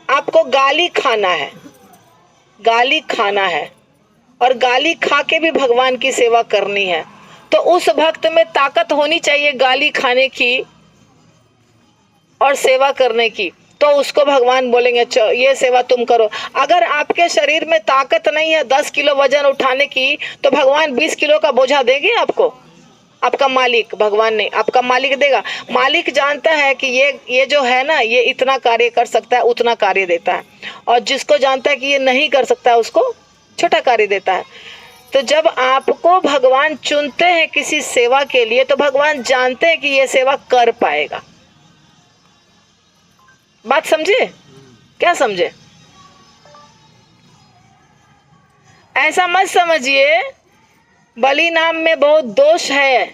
आपको गाली खाना है और गाली खा के भी भगवान की सेवा करनी है, तो उस भक्त में ताकत होनी चाहिए गाली खाने की, और सेवा करने की, तो उसको भगवान बोलेंगे ये सेवा तुम करो। अगर आपके शरीर में ताकत नहीं है 10 किलो वजन उठाने की, तो भगवान 20 किलो का बोझा देंगे आपको? आपका मालिक, भगवान नहीं, आपका मालिक देगा। मालिक जानता है कि ये जो है ना, ये इतना कार्य कर सकता है, उतना कार्य देता है, और जिसको जानता है कि ये नहीं कर सकता है उसको छोटा कार्य देता है। तो जब आपको भगवान चुनते हैं किसी सेवा के लिए, तो भगवान जानते हैं कि ये सेवा कर पाएगा। बात समझे? क्या समझे? ऐसा मत समझिए बलि नाम में बहुत दोष है,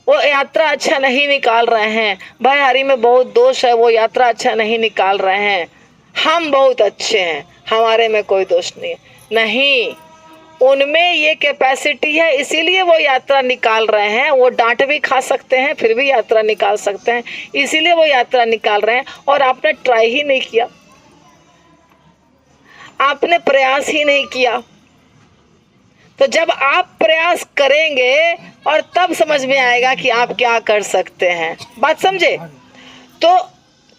वो यात्रा अच्छा नहीं निकाल रहे हैं, भाई हरि में बहुत दोष है, वो यात्रा अच्छा नहीं निकाल रहे हैं, हम बहुत अच्छे हैं, हमारे में कोई दोष नहीं है। नहीं, उनमें ये कैपेसिटी है, इसीलिए वो यात्रा निकाल रहे हैं। वो डांट भी खा सकते हैं फिर भी यात्रा निकाल सकते हैं, इसीलिए वो यात्रा निकाल रहे हैं। और आपने ट्राई ही नहीं किया, आपने प्रयास ही नहीं किया। तो जब आप प्रयास करेंगे और तब समझ में आएगा कि आप क्या कर सकते हैं। बात समझे? तो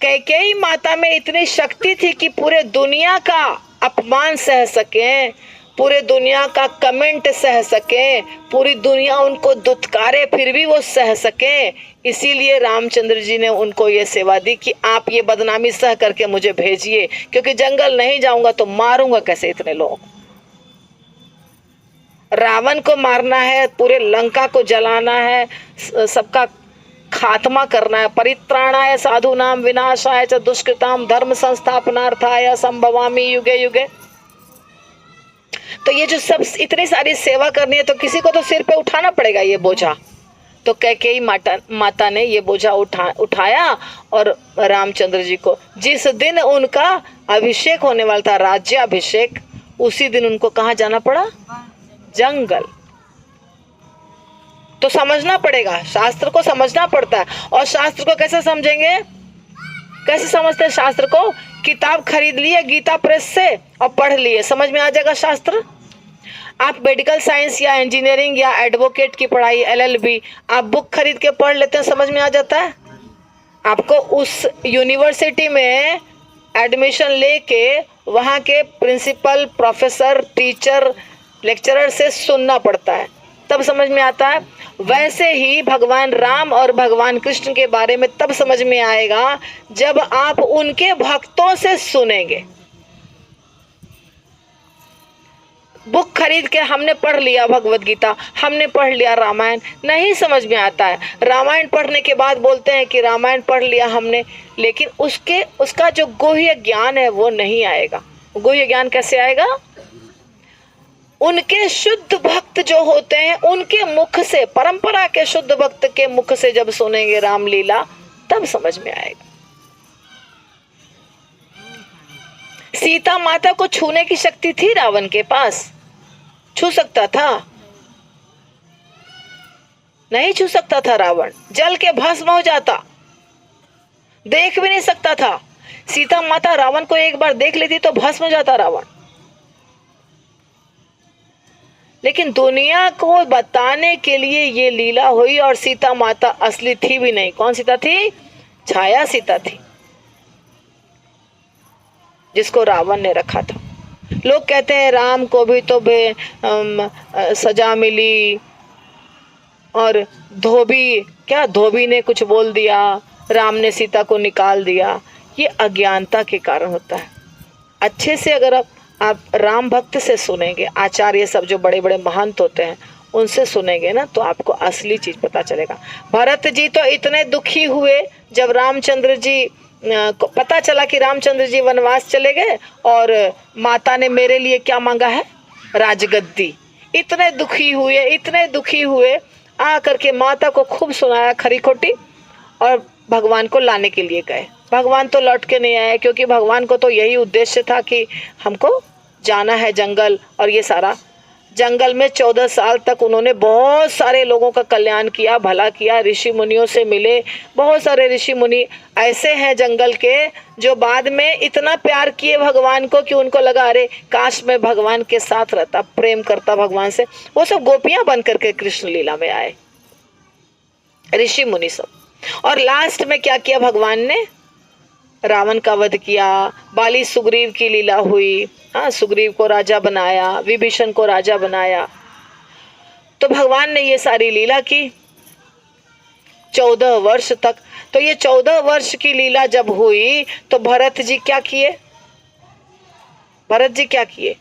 कैकेयी माता में इतनी शक्ति थी कि पूरे दुनिया का अपमान सह सकें, पूरे दुनिया का कमेंट सह सकें, पूरी दुनिया उनको दुत्कारे फिर भी वो सह सकें। इसीलिए रामचंद्र जी ने उनको ये सेवा दी कि आप ये बदनामी सह करके मुझे भेजिए, क्योंकि जंगल नहीं जाऊंगा तो मारूंगा कैसे इतने लोग। रावण को मारना है, पूरे लंका को जलाना है, सबका खात्मा करना है। परित्राणाय साधूनाम विनाशाय च दुष्कृताम धर्म संस्थापनार्थाय संभवामि युगे युगे। तो ये जो सब इतनी सारी सेवा करनी है, तो किसी को तो सिर पे उठाना पड़ेगा ये बोझा। तो कैकेयी माता ने ये बोझा उठाया और रामचंद्र जी को, जिस दिन उनका अभिषेक होने वाला था, राज्याभिषेक, उसी दिन उनको कहाँ जाना पड़ा? जंगल। तो समझना पड़ेगा, शास्त्र को समझना पड़ता है। और शास्त्र को कैसे समझेंगे? कैसे समझते हैं शास्त्र को? किताब खरीद लिए गीता प्रेस से और पढ़ लिए, समझ में आ जाएगा शास्त्र। आप मेडिकल साइंस या इंजीनियरिंग या एडवोकेट की पढ़ाई LLB आप बुक खरीद के पढ़ लेते हैं, समझ में आ जाता है। आपको उस यूनिवर्सिटी में एडमिशन लेके वहाँ के प्रिंसिपल, प्रोफेसर, टीचर, लेक्चरर से सुनना पड़ता है, तब समझ में आता है। वैसे ही भगवान राम और भगवान कृष्ण के बारे में तब समझ में आएगा जब आप उनके भक्तों से सुनेंगे। बुक खरीद के हमने पढ़ लिया भगवत गीता, हमने पढ़ लिया रामायण, नहीं समझ में आता है। रामायण पढ़ने के बाद बोलते हैं कि रामायण पढ़ लिया हमने, लेकिन उसका जो गुह्य ज्ञान है वो नहीं आएगा। गुह्य ज्ञान कैसे आएगा? उनके शुद्ध भक्त जो होते हैं उनके मुख से, परंपरा के शुद्ध भक्त के मुख से जब सुनेंगे रामलीला, तब समझ में आएगा। सीता माता को छूने की शक्ति थी रावण के पास? छू सकता था? नहीं छू सकता था। रावण जल के भस्म हो जाता, देख भी नहीं सकता था। सीता माता रावण को एक बार देख लेती तो भस्म हो जाता रावण। लेकिन दुनिया को बताने के लिए ये लीला हुई, और सीता माता असली थी भी नहीं। कौन सीता थी? छाया सीता थी, जिसको रावण ने रखा था। लोग कहते हैं राम को भी तो सजा मिली, और धोबी ने कुछ बोल दिया, राम ने सीता को निकाल दिया। ये अज्ञानता के कारण होता है। अच्छे से अगर आप राम भक्त से सुनेंगे, आचार्य सब जो बड़े बड़े महंत होते हैं उनसे सुनेंगे ना, तो आपको असली चीज पता चलेगा। भरत जी तो इतने दुखी हुए जब रामचंद्र जी को पता चला कि रामचंद्र जी वनवास चले गए, और माता ने मेरे लिए क्या मांगा है? राजगद्दी। इतने दुखी हुए आ करके माता को खूब सुनाया खरी खोटी, और भगवान को लाने के लिए गए। भगवान तो लौट के नहीं आए, क्योंकि भगवान को तो यही उद्देश्य था कि हमको जाना है जंगल। और ये सारा जंगल में 14 साल तक उन्होंने बहुत सारे लोगों का कल्याण किया, भला किया, ऋषि मुनियों से मिले। बहुत सारे ऋषि मुनि ऐसे हैं जंगल के जो बाद में इतना प्यार किए भगवान को कि उनको लगा अरे काश मैं भगवान के साथ रहता, प्रेम करता भगवान से। वो सब गोपियां बन करके कृष्ण लीला में आए, ऋषि मुनि सब। और लास्ट में क्या किया भगवान ने? रावण का वध किया, बाली सुग्रीव की लीला हुई, हाँ, सुग्रीव को राजा बनाया, विभीषण को राजा बनाया। तो भगवान ने ये सारी लीला की 14 वर्ष तक। तो ये 14 वर्ष की लीला जब हुई तो भरत जी क्या किए? भरत जी क्या किए?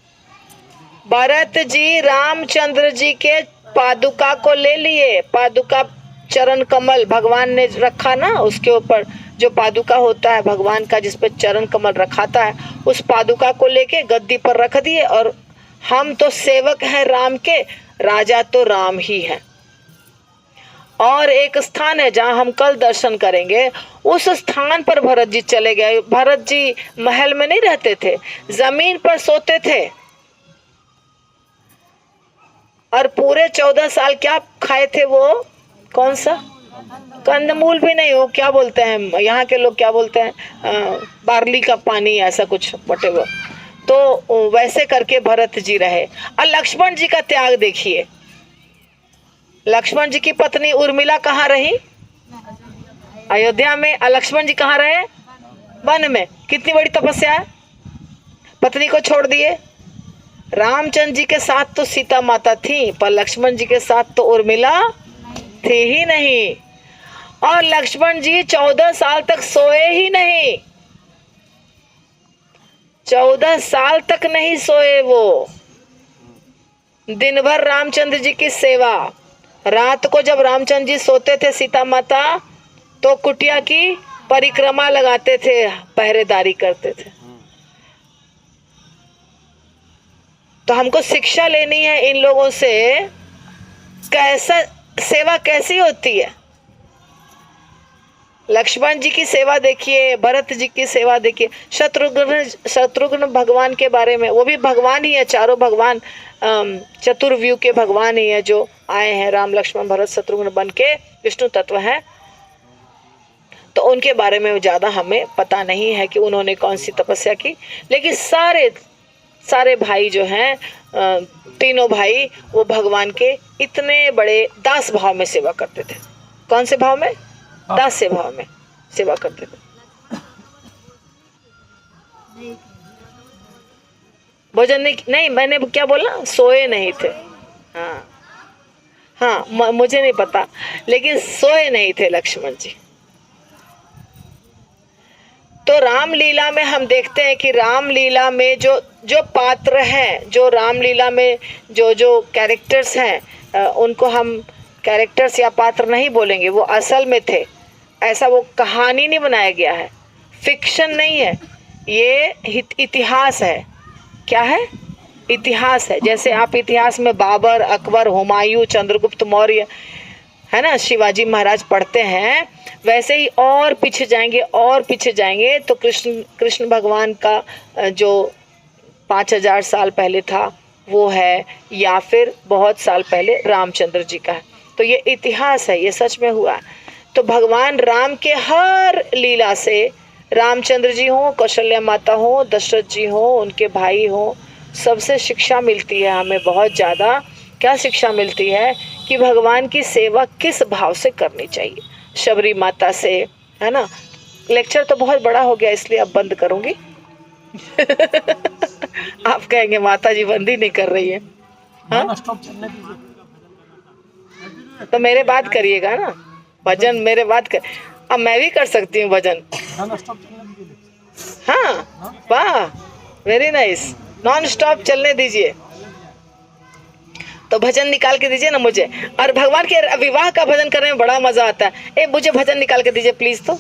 भरत जी रामचंद्र जी के पादुका को ले लिए। पादुका चरण कमल भगवान ने रखा ना, उसके ऊपर जो पादुका होता है भगवान का, जिस पे चरण कमल रखाता है, उस पादुका को लेके गद्दी पर रख दिए। और हम तो सेवक हैं राम के, राजा तो राम ही है। और एक स्थान है जहां हम कल दर्शन करेंगे, उस स्थान पर भरत जी चले गए। भरत जी महल में नहीं रहते थे, जमीन पर सोते थे। और पूरे 14 साल क्या खाए थे वो? कौन सा? कंदमूल भी नहीं, हो क्या बोलते हैं यहाँ के लोग, क्या बोलते हैं, बार्ली का पानी, ऐसा कुछ व्हाटएवर। तो वैसे करके भरत जी रहे। और लक्ष्मण जी का त्याग देखिए। लक्ष्मण जी की पत्नी उर्मिला कहाँ रही? अयोध्या में। और लक्ष्मण जी कहाँ रहे? वन में। कितनी बड़ी तपस्या है। पत्नी को छोड़ दिए। रामचंद्र जी के साथ तो सीता माता थी, पर लक्ष्मण जी के साथ तो उर्मिला थी ही नहीं। और लक्ष्मण जी 14 साल तक सोए ही नहीं। 14 साल तक नहीं सोए वो। दिन भर रामचंद्र जी की सेवा। रात को जब रामचंद्र जी सोते थे सीता माता, तो कुटिया की परिक्रमा लगाते थे, पहरेदारी करते थे। तो हमको शिक्षा लेनी है इन लोगों से, कैसा सेवा कैसी होती है। लक्ष्मण जी की सेवा देखिए, भरत जी की सेवा देखिए, शत्रुघ्न भगवान के बारे में, वो भी भगवान ही है, चारों भगवान चतुर्व्यूह के भगवान ही है जो आए हैं, राम लक्ष्मण भरत शत्रुघ्न बन के विष्णु तत्व है। तो उनके बारे में ज्यादा हमें पता नहीं है कि उन्होंने कौन सी तपस्या की। लेकिन सारे भाई जो हैं, तीनों भाई, वो भगवान के इतने बड़े दास भाव में सेवा करते थे। कौन से भाव में? दास्य भाव में सेवा करते थे। भोजन नहीं, मैंने क्या बोला? सोए नहीं थे। हाँ, मुझे नहीं पता, लेकिन सोए नहीं थे लक्ष्मण जी। तो रामलीला में हम देखते हैं कि रामलीला में जो पात्र हैं, जो रामलीला में जो कैरेक्टर्स हैं, उनको हम कैरेक्टर्स या पात्र नहीं बोलेंगे, वो असल में थे। ऐसा वो कहानी नहीं बनाया गया है, फिक्शन नहीं है, ये इतिहास है। क्या है? इतिहास है। जैसे आप इतिहास में बाबर, अकबर, हुमायूं, चंद्रगुप्त मौर्य, है ना, शिवाजी महाराज पढ़ते हैं, वैसे ही और पीछे जाएंगे तो कृष्ण भगवान का जो 5000 साल पहले था वो है, या फिर बहुत साल पहले रामचंद्र जी का है। तो ये इतिहास है, ये सच में हुआ। तो भगवान राम के हर लीला से, रामचंद्र जी हो, कौशल्या माता हो, दशरथ जी हो, उनके भाई हो, सबसे शिक्षा मिलती है हमें बहुत ज़्यादा। क्या शिक्षा मिलती है? कि भगवान की सेवा किस भाव से करनी चाहिए। शबरी माता से, है ना। लेक्चर तो बहुत बड़ा हो गया, इसलिए अब बंद करूंगी। आप कहेंगे माता जी बंद ही नहीं कर रही है। हाँ? तो मेरे बात करिएगा ना, भजन मेरे बात कर। अब मैं भी कर सकती हूँ भजन। हाँ, वाह, वेरी नाइस। नॉन स्टॉप चलने दीजिए। तो भजन निकाल के दीजिए ना मुझे। और भगवान के विवाह का भजन करने में बड़ा मजा आता है। मुझे भजन निकाल के दीजिए प्लीज। तो